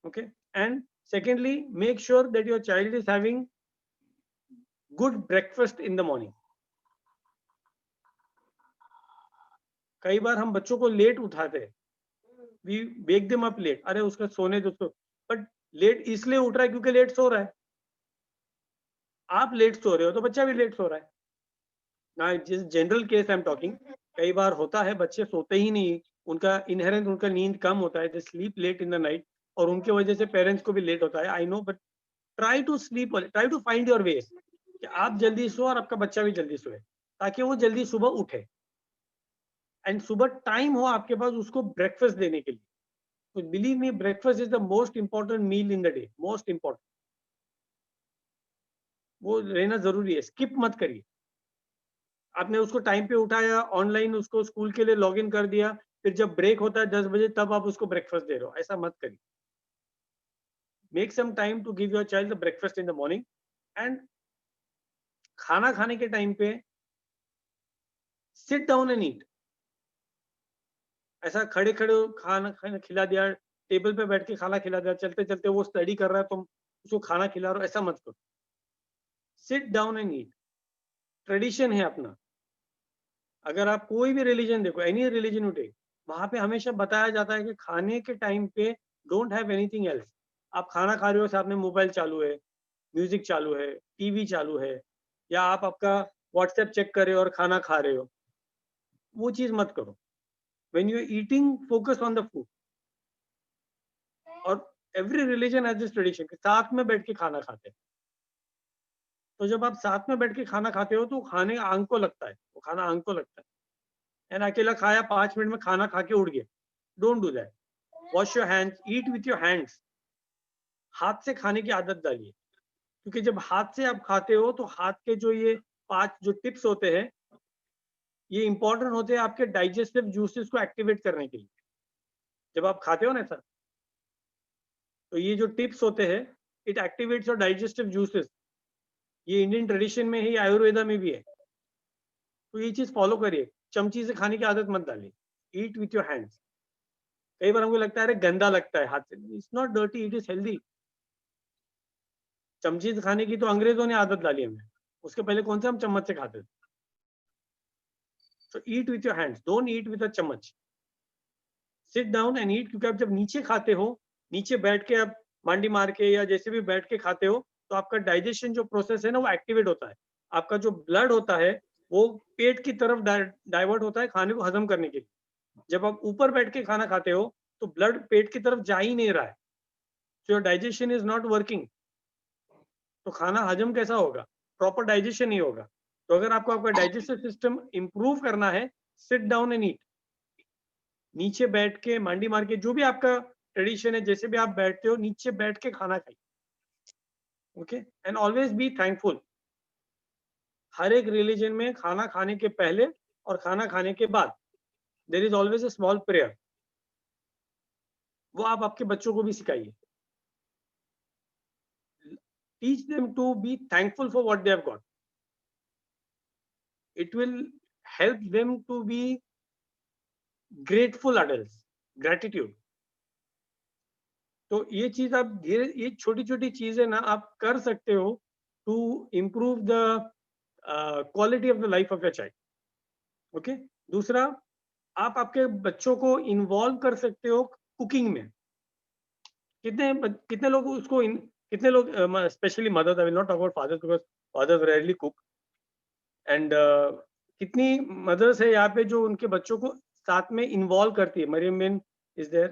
Okay. And secondly, make sure that your child is having good breakfast in the morning. कई बार हम बच्चों को लेट उठाते हैं, we wake them up late, अरे उसका सोने दो, बट लेट इसलिए उठ रहा है क्योंकि लेट सो रहा है. आप लेट सो रहे हो तो बच्चा भी लेट सो रहा है ना. जिस general case I am talking, कई बार होता है बच्चे सोते ही नहीं, उनका इनहेरेंट उनका नींद कम होता है, they sleep late in the night, और उनके वजह से पेरेंट्स को भी लेट होता है. I know, but try to sleep, try to find your way कि आप जल्दी सो और आपका बच्चा भी जल्दी सोए, ताकि वो जल्दी सुबह उठे, एंड सुबह टाइम हो आपके पास उसको ब्रेकफास्ट देने के लिए. तो believe me, breakfast is the most important meal in the day, most important. वो रहना जरूरी है, स्किप मत करिए. आपने उसको टाइम पे उठाया, ऑनलाइन उसको स्कूल के लिए लॉग इन कर दिया, फिर जब ब्रेक होता है 10 बजे तब आप उसको ब्रेकफास्ट दे रहे हो, ऐसा मत करिए. Make some time to give your child the breakfast in the morning. And खाना खाने के टाइम पे सिट डाउन एंड ईट. ऐसा खड़े खड़े खाना खाना खिला दिया, टेबल पे बैठ के खाना खिला दिया, चलते चलते वो स्टडी कर रहा है तुम उसको खाना खिला रहे हो, ऐसा मत करो. Sit down and eat. Tradition है अपना. अगर आप कोई भी रिलीजन देखो, एनी रिलीजन यू टेक, वहां पे हमेशा बताया जाता है कि खाने के टाइम पे डोंट हैव एनीथिंग एल्स. आप खाना खा रहे हो, साथ में मोबाइल चालू है, म्यूजिक चालू है, टीवी चालू है, या आप आपका व्हाट्सएप चेक कर रहे हो और खाना खा रहे हो, वो चीज मत करो. when you are eating, focus on the food. और every religion has this tradition कि साथ में बैठ के खाना खाते हैं. तो जब आप साथ में बैठ के खाना खाते हो तो खाने आंख को लगता है, वो खाना आंख को लगता है. एंड अकेला खाया 5 मिनट में खाना खा के उड़ गया, don't do that. Wash your hands, eat with your hands. हाथ से खाने की आदत डालिए, क्योंकि जब हाथ से आप खाते हो तो हाथ के जो ये 5 जो टिप्स होते हैं, ये इंपॉर्टेंट होते हैं आपके डाइजेस्टिव जूसेस को एक्टिवेट करने के लिए. जब आप खाते हो ना सर, तो ये जो टिप्स होते हैं, it activates your digestive juices. ये इंडियन ट्रेडिशन में है, आयुर्वेदा में भी है. तो ये चीज फॉलो करिए. चमची से खाने की आदत मत डालिए. ईट विथ योर हैंड्स. कई बार हमको लगता है अरे गंदा लगता है हाथ से, it's not dirty, it is healthy. चमची से खाने की तो अंग्रेजों ने आदत डाली हमें, उसके पहले कौन से हम चम्मच से खाते थे. So eat with your hands, don't eat with a चम्मच. Sit down and eat, क्योंकि आप जब नीचे खाते हो, नीचे बैठ के आप मांडी मार के या जैसे भी बैठ के खाते हो, तो आपका डाइजेशन जो प्रोसेस है ना, वो एक्टिवेट होता है. आपका जो ब्लड होता है वो पेट की तरफ डाइवर्ट होता है खाने को हजम करने के लिए. जब आप ऊपर बैठ के खाना खाते हो तो ब्लड पेट की तरफ जा ही नहीं रहा है. So your digestion is not working. तो खाना हजम कैसा होगा? प्रॉपर डाइजेशन नहीं होगा. तो अगर आपको आपका डाइजेस्टिव सिस्टम इंप्रूव करना है, सिट डाउन एंड ईट. नीचे बैठ के मांडी मार के, जो भी आपका ट्रेडिशन है, जैसे भी आप बैठते हो, नीचे बैठ के खाना खाइए. Okay. And always be thankful. हर एक रिलीजन में खाना खाने के पहले और खाना खाने के बाद there is always a small prayer. वो आप आपके बच्चों को भी सिखाइए. Teach them to be thankful for what they have got. It will help them to be grateful adults. Gratitude. तो ये चीज आप धीरे, ये छोटी छोटी चीजें ना आप कर सकते हो to improve the quality of the life of your child. Okay. दूसरा, आप आपके बच्चों को इन्वॉल्व कर सकते हो कुकिंग में. कितने लोग उसको कितने लोग, specially mothers, I will not talk about fathers because fathers rarely cook. And कितनी मदर्स है यहाँ पे जो उनके बच्चों को साथ में इन्वॉल्व करती है. Mariam ben is there.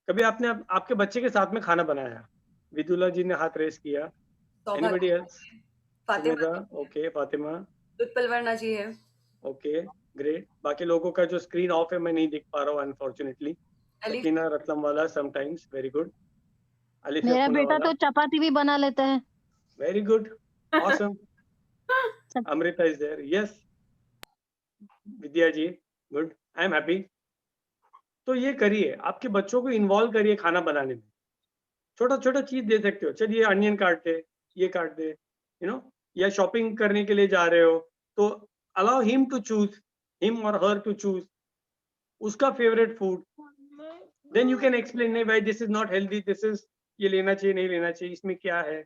कभी आपने आपके बच्चे के साथ में खाना बनाया? विदुला जी ने हाथ रेस किया. Anybody else? Fatima, okay. Fatima, Utpal Varna ji है. Okay, great. बाकी लोगों का जो स्क्रीन ऑफ है मैं नहीं दिख पा रहा हूँ अनफॉर्चुनेटली. सकीना रतलम वाला समटाइम्स, वेरी गुड. मेरा बेटा तो चपाती भी बना लेता है. Very good, awesome. Amrita is there. Yes, Vidya ji, good. I am happy. तो ये करिए, आपके बच्चों को इन्वॉल्व करिए खाना बनाने में। छोटा छोटा चीज दे सकते हो, चलिए अनियन काट दे, ये काट दे, या शॉपिंग करने के लिए जा रहे हो तो allow him to choose, him और हर टू चूज उसका favourite food. Then you can explain, नहीं भाई this is not healthy, this is, ये लेना चाहिए नहीं लेना चाहिए, इसमें क्या है।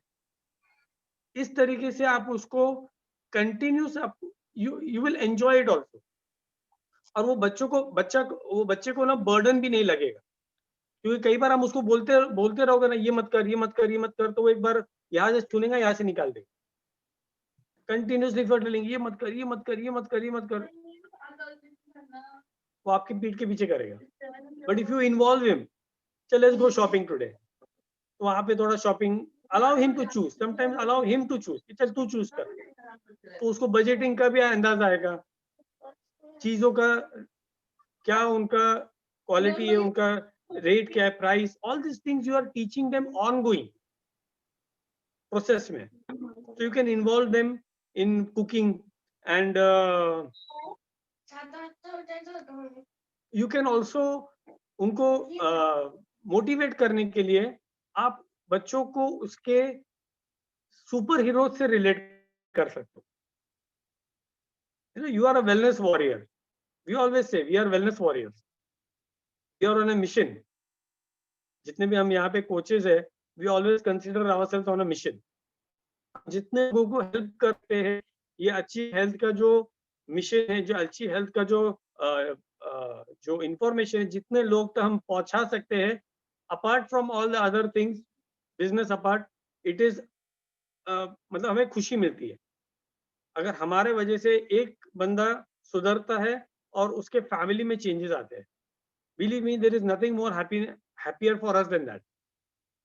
इस तरीके से आप उसको कंटिन्यूस, आप you will enjoy it also. और वो बच्चे को ना बर्डन भी नहीं लगेगा, क्योंकि कई बार हम उसको बोलते बोलते रहोगे ना, ये मत कर, ये मत कर, ये मत कर, तो वो एक बार यहाँ से चुनेगा, यहाँ से निकाल देगा। कंटिन्यूसली फॉर टेलिंग ये मत कर, ये मत कर, ये मत कर, ये मत कर, वो आपके पीठ के पीछे करेगा। But if you involve him, चल लेट्स गो शॉपिंग टुडे, तो वहां पे थोड़ा shopping, allow him to choose, sometimes allow him to choose, चल तू चूज कर, तो उसको बजटिंग का भी अंदाज आएगा, चीजों का क्या उनका क्वालिटी है, उनका रेट क्या है, price, all this things you are teaching them on going process में। so you can involve them in cooking, and you can also उनको मोटिवेट करने के लिए आप बच्चों को उसके सुपर हीरो से रिलेट कर सकते हो। You are a wellness warrior, we always say we are wellness warriors, we are on a mission. जितने भी हम यहाँ पे कोचेज है, we always consider ourselves on a mission. जितने लोगों को हेल्प करते हैं, ये अच्छी हेल्थ का जो मिशन है, जो अच्छी हेल्थ का जो इंफॉर्मेशन है, जितने लोग तक हम पहुंचा सकते हैं, apart from all the other things, business apart, it is मतलब हमें खुशी मिलती है अगर हमारे वजह से एक बंदा सुधरता है और उसके फैमिली में चेंजेस आते हैं। Believe me, there is nothing more happier for us than that.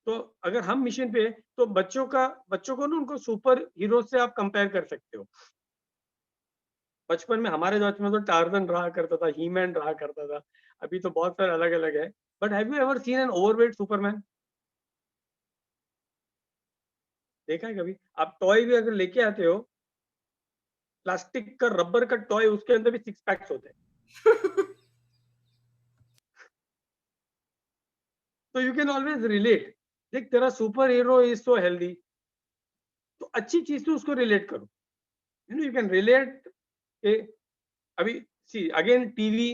तो अगर हम मिशन पे, तो बच्चों को ना उनको सुपर हीरो से आप कंपेयर कर सकते हो। बचपन में हमारे बचपन में तो टार्जन रहा करता था, ही मैन रहा करता था, अभी तो बहुत सारे अलग अलग है। But have you ever seen an overweight Superman? देखा है कभी? आप टॉय भी अगर लेके आते हो, प्लास्टिक का, रबर का टॉय, उसके अंदर भी 6 पैक्स होते हैं। तो यू कैन ऑलवेज रिलेट, देख तेरा super hero is so healthy, तो अच्छी चीज से उसको रिलेट करो। You can relate. अभी सी अगेन टीवी,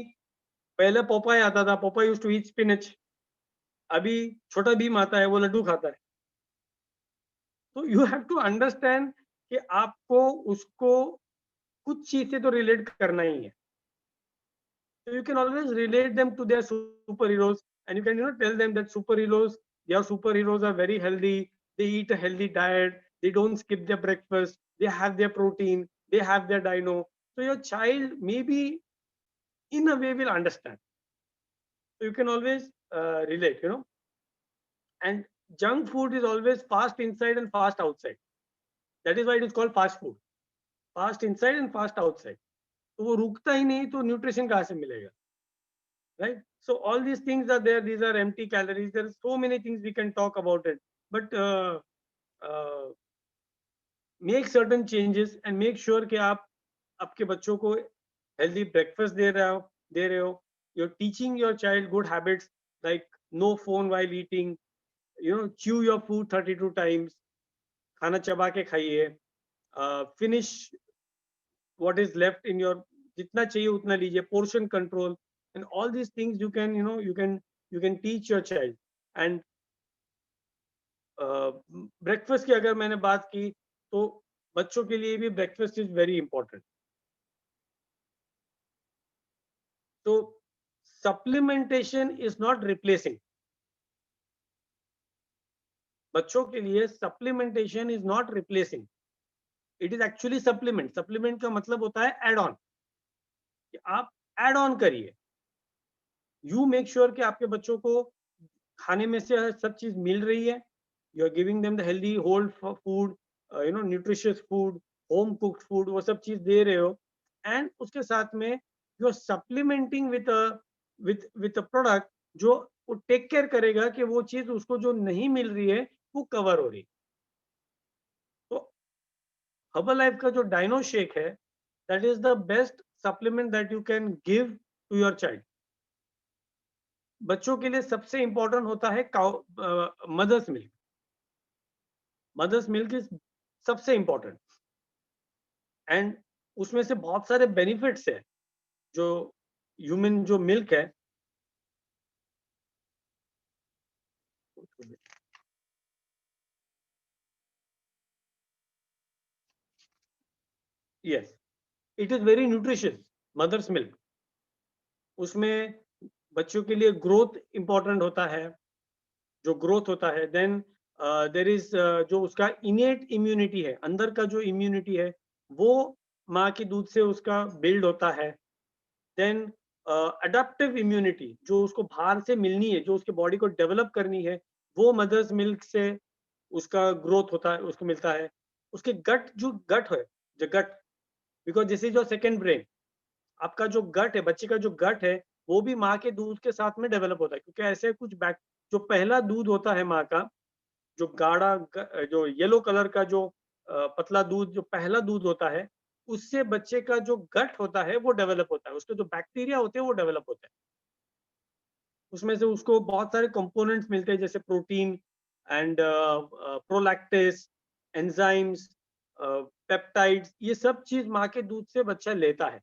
पहले पोपाई आता था, Popeye used to eat spinach, अभी छोटा भीम आता है, वो लड्डू खाता है। तो यू हैव टू अंडरस्टैंड कि आपको उसको कुछ चीज से तो रिलेट करना ही है। So you can always relate them to their superheroes, and you can tell them that their superheroes are very healthy. They eat a healthy diet. They don't skip their breakfast. They have their protein. They have their dino. So your child maybe in a way will understand. So you can always relate, And junk food is always fast inside and fast outside. That is why it is called fast food. Fast inside and fast outside. तो वो रुकता ही नहीं, तो न्यूट्रिशन कहाँ से मिलेगा? Right? So all these things are there. These are empty calories. There are so many things we can talk about it. But make certain changes and make sure कि आप आपके बच्चों को healthy breakfast दे रहे हो. You're teaching your child good habits like no phone while eating. Chew your food 32 times. खाना चबा के खाइए. Finish what is left in your, जितना चाहिए उतना लीजिए. Portion control. And all these things you can you can teach your child. And breakfast की अगर मैंने बात की, तो बच्चों के लिए भी breakfast is very important. So supplementation is not replacing. बच्चों के लिए supplementation is not replacing. It is actually supplement. Supplement का मतलब होता है add on, कि आप add on करिए. You make sure कि आपके बच्चों को खाने में से सब चीज मिल रही है. You are giving them the healthy whole food, nutritious food, home cooked food, वो सब चीज दे रहे हो. And उसके साथ में you are supplementing with a product जो वो टेक केयर करेगा कि वो चीज उसको जो नहीं मिल रही है वो कवर हो रही. तो हर्बलाइफ का जो डायनो शेक है, that is the best supplement that you can give to your child. बच्चों के लिए सबसे इंपॉर्टेंट होता है mother's milk. Mother's milk is सबसे इंपॉर्टेंट, एंड उसमें से बहुत सारे बेनिफिट्स है। जो ह्यूमन जो मिल्क है, yes, it is very nutritious mother's milk. उसमें बच्चों के लिए ग्रोथ इंपॉर्टेंट होता है, जो ग्रोथ होता है। देन देर इज जो उसका इनेट इम्यूनिटी है, अंदर का जो इम्यूनिटी है वो माँ के दूध से उसका बिल्ड होता है। देन अडेप्टिव इम्यूनिटी जो उसको बाहर से मिलनी है, जो उसके बॉडी को डेवलप करनी है, वो मदर्स मिल्क से उसका ग्रोथ होता है, उसको मिलता है। उसके गट जो गट है, जो gut, because this is your second brain. आपका जो गट है, बच्चे का जो गट है, वो भी माँ के दूध के साथ में डेवलप होता है, क्योंकि ऐसे कुछ जो पहला दूध होता है माँ का, जो गाढ़ा जो येलो कलर का जो पतला दूध, जो पहला दूध होता है, उससे बच्चे का जो गट होता है वो डेवलप होता है, उसके जो बैक्टीरिया होते हैं वो डेवलप होते हैं। उसमें से उसको बहुत सारे कंपोनेंट्स मिलते हैं, जैसे प्रोटीन एंड प्रोलैक्टेस, एंजाइम्स, पेप्टाइड्स, ये सब चीज माँ के दूध से बच्चा लेता है।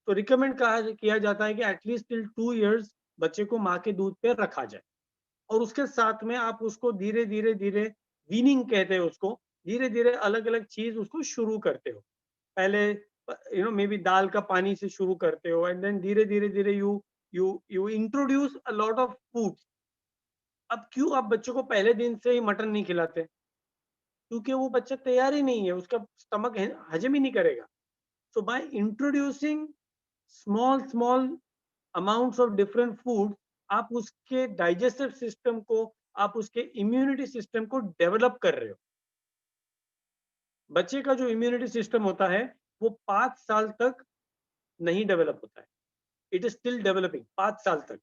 तो रिकमेंड किया जाता है कि एटलीस्ट टिल 2 इयर्स बच्चे को माँ के दूध पे रखा जाए, और उसके साथ में आप उसको धीरे धीरे धीरे, वीनिंग कहते हैं उसको, धीरे धीरे अलग अलग चीज उसको शुरू करते हो। पहले मे बी दाल का पानी से शुरू करते हो, एंड देन धीरे धीरे धीरे you introduce a lot of food. अब क्यों आप बच्चों को पहले दिन से ही मटन नहीं खिलाते? क्योंकि वो बच्चा तैयार ही नहीं है, उसका स्टमक हजम ही नहीं करेगा। So by introducing small amounts of different food, आप उसके डाइजेस्टिव सिस्टम को, आप उसके इम्यूनिटी सिस्टम को डेवलप कर रहे हो। बच्चे का जो इम्यूनिटी सिस्टम होता है वो 5 साल तक नहीं डेवलप होता है, इट इज स्टिल डेवलपिंग 5 साल तक।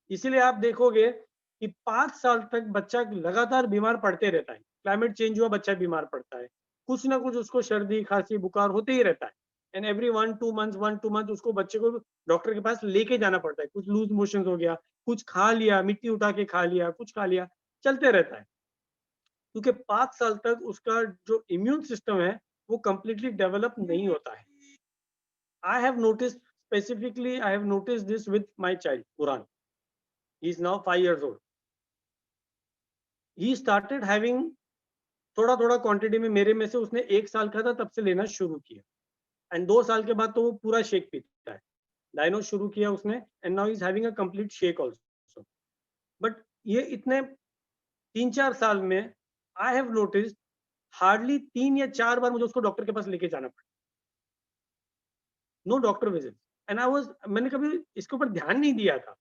इसीलिए आप देखोगे कि 5 साल तक बच्चा लगातार बीमार पड़ते रहता है। क्लाइमेट चेंज हुआ, बच्चा बीमार पड़ता है, कुछ ना कुछ उसको सर्दी खांसी बुखार होते ही रहता है, एंड एवरी 1-2 मंथ उसको बच्चे को डॉक्टर के पास लेके जाना पड़ता है। कुछ लूज मोशन हो गया, कुछ खा लिया, मिट्टी उठा के खा लिया, कुछ खा लिया, चलते रहता है, क्योंकि 5 साल तक उसका जो इम्यून सिस्टम है वो कंप्लीटली डेवलप नहीं होता है। I have notice specifically, I have notice this with my child Quran. He is now 5 years old. He started having थोड़ा थोड़ा क्वांटिटी में, मेरे में से उसने 1 साल का था तब से लेना शुरू किया, एंड 2 साल के बाद तो वो पूरा शेक पीता है। डायनो शुरू किया उसने, and now is having a complete shake also. But ये इतने 3-4 साल में आई हैव नोटिस्ड हार्डली 3 या 4 बार मुझे उसको डॉक्टर के पास लेके जाना पड़ा। नो डॉक्टर विजिट, एंड मैंने कभी इसके ऊपर ध्यान नहीं दिया था,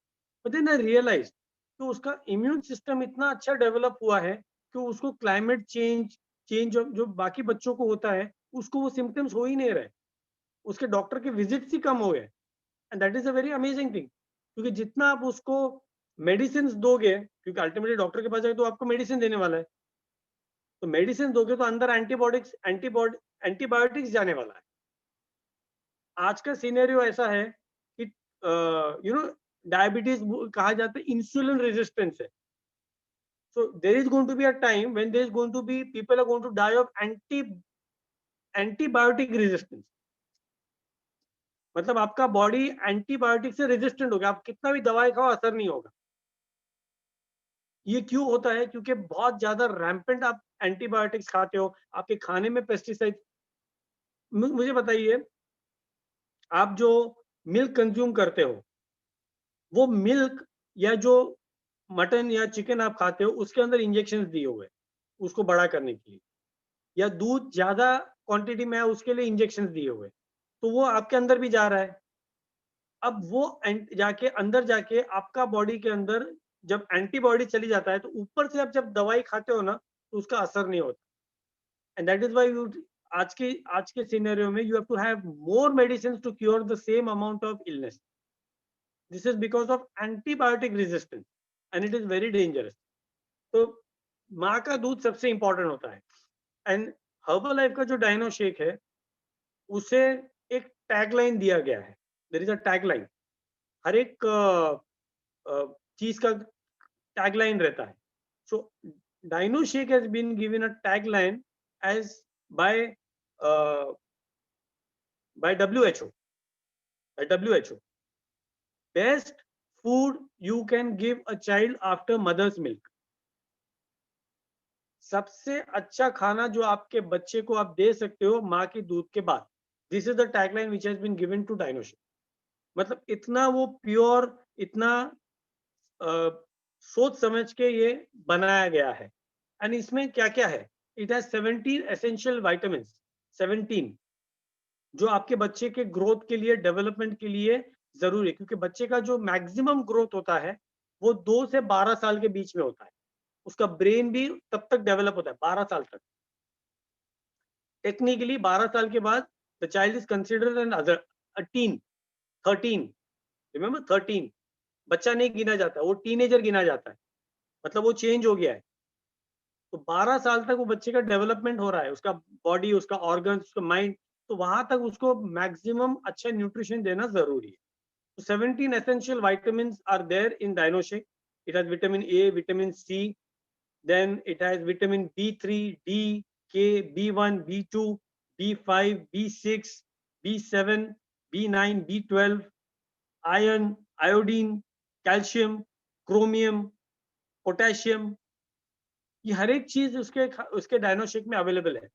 बट देन आई रियलाइज तो उसका इम्यून सिस्टम इतना अच्छा डेवलप हुआ है कि उसको क्लाइमेट चेंज जो बाकी बच्चों को होता है, उसको वो सिम्टम्स हो ही नहीं रहे, उसके डॉक्टर के विजिट्स ही कम हो गए। And that is a very amazing thing, क्योंकि जितना आप उसको मेडिसिन दोगे, क्योंकि अल्टीमेटली डॉक्टर के पास जाए तो आपको मेडिसिन देने वाला है, तो मेडिसिन दोगे तो अंदर एंटीबायोटिक्स जाने वाला है। आज का सिनेरियो ऐसा है कि डायबिटीज कहा जाता है इंसुलिन रेजिस्टेंस है। So there is going to be a time when there is going to be people are going to die of antibiotic resistance. मतलब आपका बॉडी एंटीबायोटिक से रेजिस्टेंट हो गया, आप कितना भी दवाई खाओ असर नहीं होगा। ये क्यों होता है? क्योंकि बहुत ज्यादा रैम्पेंट आप एंटीबायोटिक्स खाते हो, आपके खाने में पेस्टिसाइड। मुझे बताइए, आप जो मिल्क कंज्यूम करते हो, वो मिल्क या जो मटन या चिकन आप खाते हो, उसके अंदर इंजेक्शन दिए हुए उसको बड़ा करने के लिए, या दूध ज्यादा क्वांटिटी में है उसके लिए इंजेक्शन दिए हुए, तो वो आपके अंदर भी जा रहा है। अब वो जाके अंदर जाके आपका बॉडी के अंदर जब एंटीबॉडी चली जाता है, तो ऊपर से आप जब दवाई खाते हो ना, तो उसका असर नहीं होता। And that is why you आज के सिनेरियो में you have to have more medicine to cure the same amount of illness. This is because of antibiotic resistance, and it is very dangerous. तो माँ का दूध सबसे इंपॉर्टेंट होता है। एंड हर्बल लाइफ का जो डायनो शेक है, उसे एक टैगलाइन दिया गया है। There is a tagline. हर एक चीज का टैगलाइन रहता है. सो DynoShake has been given a tagline as by WHO. By WHO. Best food you can give a child after mother's milk. सबसे अच्छा खाना जो आपके बच्चे को आप दे सकते हो माँ के दूध के बाद. This is the tagline which has been given to DynoShake. मतलब इतना वो प्योर, इतना सोच समझ के ये बनाया गया है. एंड इसमें क्या क्या है? इट हैज 17 एसेंशियल विटामिन, 17, जो आपके बच्चे के ग्रोथ के लिए, डेवलपमेंट के लिए जरूरी है. क्योंकि बच्चे का जो मैक्सिमम ग्रोथ होता है वो 2 से 12 साल के बीच में होता है. उसका ब्रेन भी तब तक डेवलप होता है 12 साल तक. टेक्निकली 12 साल के बाद the child is considered an other tin. 13, remember 13, बच्चा नहीं गिना जाता, वो टीनेजर गिना जाता है. मतलब वो चेंज हो गया है. तो 12 साल तक वो बच्चे का डेवलपमेंट हो रहा है, उसका बॉडी, उसका ऑर्गन, उसका माइंड. तो वहां तक उसको मैक्सिमम अच्छा न्यूट्रिशन देना जरूरी है. तो 17 essential vitamins are there in DynoShake. It has vitamin A, vitamin C, then it has vitamin B3, D, K, B1, B2, B5, B6, B7, B9, B12, iron, iodine, calcium, chromium, potassium. ये हर एक चीज उसके DynoShake में अवेलेबल है.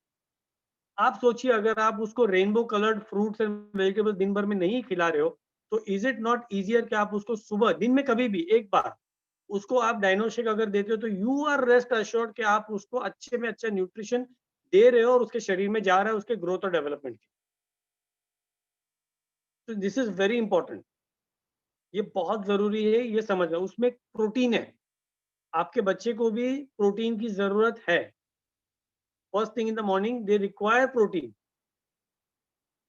आप सोचिए अगर आप उसको rainbow coloured fruits and vegetable दिन भर में नहीं खिला रहे हो, तो इज इट नॉट इजियर कि आप उसको सुबह, दिन में कभी भी एक बार उसको आप DynoShake अगर देते हो, तो यू आर रेस्ट अश्योर्ड कि आप उसको अच्छे में अच्छा न्यूट्रिशन दे रहे हो और उसके शरीर में जा रहा है उसके ग्रोथ और डेवलपमेंट की. तो दिस इज वेरी इंपॉर्टेंट. ये बहुत जरूरी है ये समझना. उसमें प्रोटीन है, आपके बच्चे को भी प्रोटीन की जरूरत है. First thing in the morning they require protein.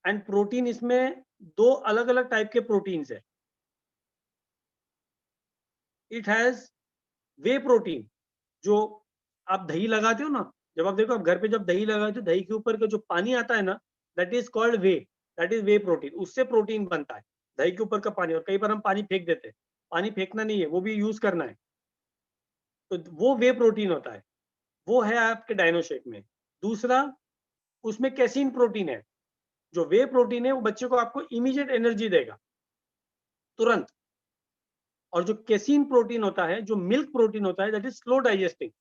And protein इसमें 2 अलग अलग टाइप के प्रोटीन्स है. इट हैज वे प्रोटीन, जो आप दही लगाते हो ना, जब आप देखो आप घर पे जब दही लगाते हो, दही के ऊपर का जो पानी आता है ना, that is called way. That is way protein. उससे प्रोटीन बनता है, दही के ऊपर का पानी. और कई बार हम पानी फेंक देते हैं. पानी फेंकना नहीं है, वो भी यूज करना है. तो वो वे प्रोटीन होता है, वो है आपके DynoShake में. दूसरा, उसमें कैसीन प्रोटीन है. जो वे प्रोटीन है वो बच्चे को आपको इमीडिएट एनर्जी देगा, तुरंत. और जो कैसीन प्रोटीन होता है, जो मिल्क प्रोटीन होता है, दैट इज स्लो डाइजेस्टिंग.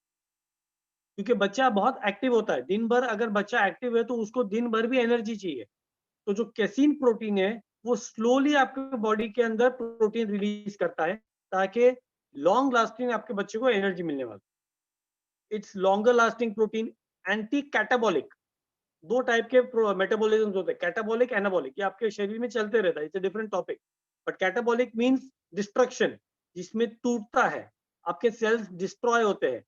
क्योंकि बच्चा बहुत एक्टिव होता है दिन भर. अगर बच्चा एक्टिव है तो उसको दिन भर भी एनर्जी चाहिए. तो जो कैसीन प्रोटीन है वो स्लोली आपके बॉडी के अंदर प्रोटीन रिलीज करता है, ताकि लॉन्ग लास्टिंग आपके बच्चे को एनर्जी मिलने वाली. It's longer lasting protein. Anti catabolic. 2 type के मेटाबॉलिज्म होते हैं, कैटाबॉलिक, एनाबॉलिक. ये आपके शरीर में चलते रहता है. It's a different topic. But catabolic means destruction, जिसमें टूटता है, आपके सेल्स डिस्ट्रॉय होते हैं.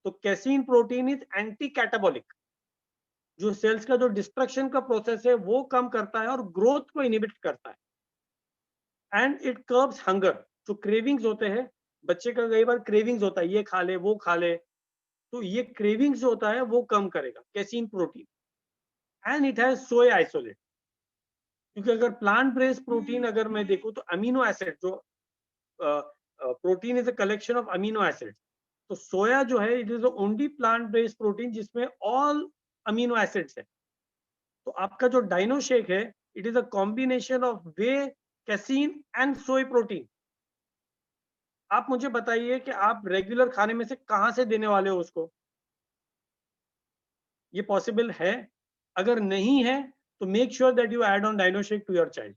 तो casein protein is anti catabolic, जो सेल्स का जो डिस्ट्रक्शन का प्रोसेस है वो कम करता है और ग्रोथ को इनहिबिट करता है. And it curbs hunger. जो क्रेविंग्स होते हैं, बच्चे का कई बार क्रेविंग्स होता है, ये खा ले वो खा ले, तो ये क्रेविंग्स जो होता है वो कम करेगा casein protein. And it has soya isolate. क्योंकि अगर प्लांट बेस्ड प्रोटीन अगर मैं देखूं तो अमीनो एसिड, जो protein is a collection of amino acid. तो सोया जो है, it is the only plant based protein जिसमें ऑल अमीनो एसिड्स है. तो आपका जो DynoShake है, it is a combination of way, casein and soy protein. आप मुझे बताइए कि आप रेगुलर खाने में से कहां से देने वाले हो उसको? ये पॉसिबल है? अगर नहीं है तो make sure that you add on DynoShake to your child.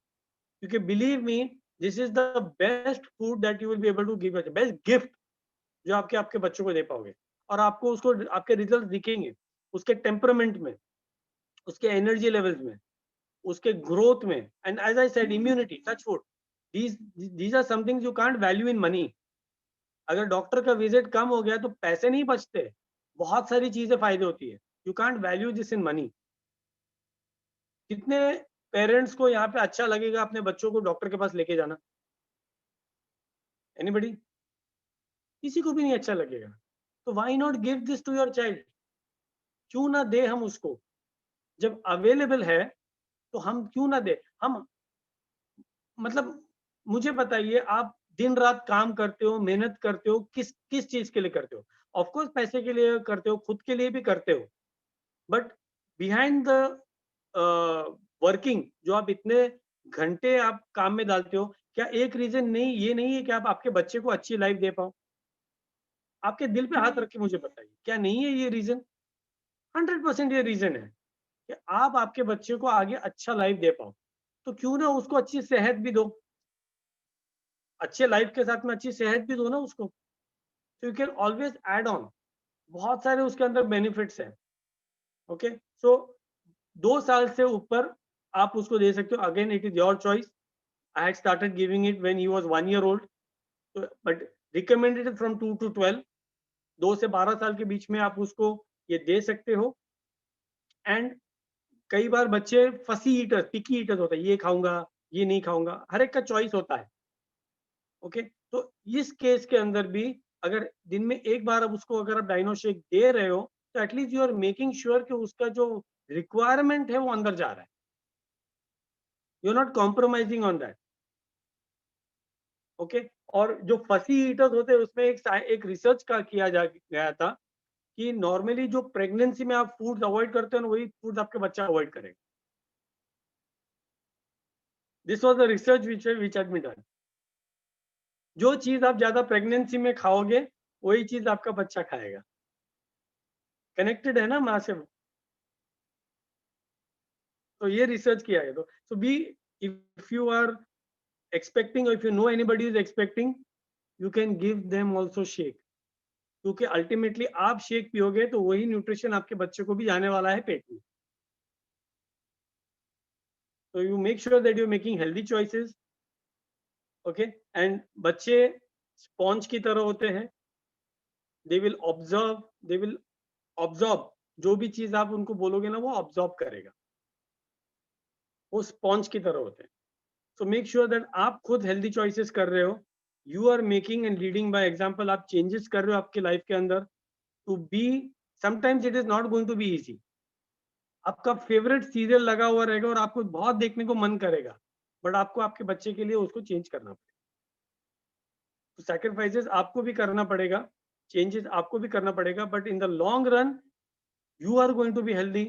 क्योंकि believe me, this is the best food that you will be able to give, best gift जो आपके बच्चों को दे पाओगे. और आपको उसको आपके रिजल्ट दिखेंगे, उसके टेम्परामेंट में, उसके एनर्जी लेवल्स में, उसके ग्रोथ में. And as I said, immunity, touch wood, these are somethings you can't value in money. अगर डॉक्टर का विजिट कम हो गया तो पैसे नहीं बचते, बहुत सारी चीजें फायदे होती है. You can't value this in money. कितने पेरेंट्स को यहाँ पे अच्छा लगेगा अपने बच्चों को डॉक्टर के पास लेके जाना? एनीबडी? किसी को भी नहीं अच्छा लगेगा. तो why not give this to your child? क्यों ना दे हम उसको? जब अवेलेबल है तो हम क्यों ना दे? हम, मतलब मुझे बताइए, आप दिन रात काम करते हो, मेहनत करते हो, किस किस चीज के लिए करते हो? ऑफ कोर्स पैसे के लिए करते हो, खुद के लिए भी करते हो, बट बिहाइंड द वर्किंग जो आप इतने घंटे आप काम में डालते हो, क्या एक रीजन नहीं ये नहीं है कि आप आपके बच्चे को अच्छी लाइफ दे पाओ? आपके दिल पे हाथ रख के मुझे बताइए, क्या नहीं है ये रीजन? 100% ये रीजन है कि आप आपके बच्चे को आगे अच्छा लाइफ दे पाओ, तो क्यों ना उसको अच्छी सेहत भी दो, अच्छे लाइफ के साथ में अच्छी सेहत भी दो ना उसको, तो you can always add on, बहुत सारे उसके अंदर बेनिफिट्स हैं। ओके, सो 2 साल से ऊपर आप उसको दे सकते हो, again it is your choice. I had started giving it when he was 1 year old, but recommended from 2 to 12, 2 से 12 साल के बीच में आप उसको ये दे सकते हो। एंड कई बार बच्चे फसी ईटर, पिकी ईटर होता है, ये खाऊंगा, ये नहीं खाऊंगा, हर एक का चॉइस होता है। ओके, तो इस केस के अंदर भी अगर दिन में एक बार अब उसको अगर आप डाइनो शेक दे रहे हो, तो at least you are making sure कि उसका जो रिक्वायरमेंट है वो अंदर जा रहा है, you are not compromising on that. Okay, और जो फसी ईटर्स होते हैं उसमें एक रिसर्च का किया गया था कि नॉर्मली जो प्रेगनेंसी में आप फूड्स अवॉइड करते हो ना, वही फूड्स आपके बच्चा अवॉइड करेगा। This was the research which had been done. जो चीज आप ज्यादा प्रेगनेंसी में खाओगे, वही चीज आपका बच्चा खाएगा। कनेक्टेड है ना माँ से। तो ये रिसर्च किया है। तो so be, if you are expecting, if you know anybody is expecting, you can give them also shake, क्योंकि अल्टीमेटली आप शेक पियोगे तो वही न्यूट्रिशन आपके बच्चे को भी जाने वाला है पेट में। तो you make sure that you making healthy choices. Okay, and बच्चे स्पॉन्ज की तरह होते हैं, दे विल ऑब्जॉर्ब, जो भी चीज आप उनको बोलोगे ना वो ऑब्जॉर्ब करेगा, वो स्पॉन्ज की तरह होते हैं। सो मेक श्योर दैट आप खुद हेल्दी चॉइसेस कर रहे हो, you are making and leading by example, आप चेंजेस कर रहे हो आपके लाइफ के अंदर to be. Sometimes it is not going to be easy, आपका फेवरेट सीरियल लगा हुआ रहेगा और आपको बहुत देखने को मन करेगा, बट आपको आपके बच्चे के लिए उसको चेंज करना पड़ेगा। तो सैक्रिफाइसेस आपको भी करना पड़ेगा, चेंजेस आपको भी करना पड़ेगा, but in the long run you are going to be healthy,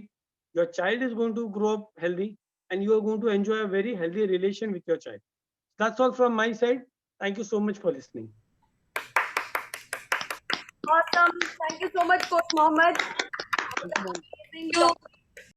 your child is going to grow up healthy, and you are going to enjoy a very healthy relation with your child. That's all from my side. Thank you so much for listening. Awesome. Thank you so much, Coach Mohammed. Thank you, ma'am. Amazing talk.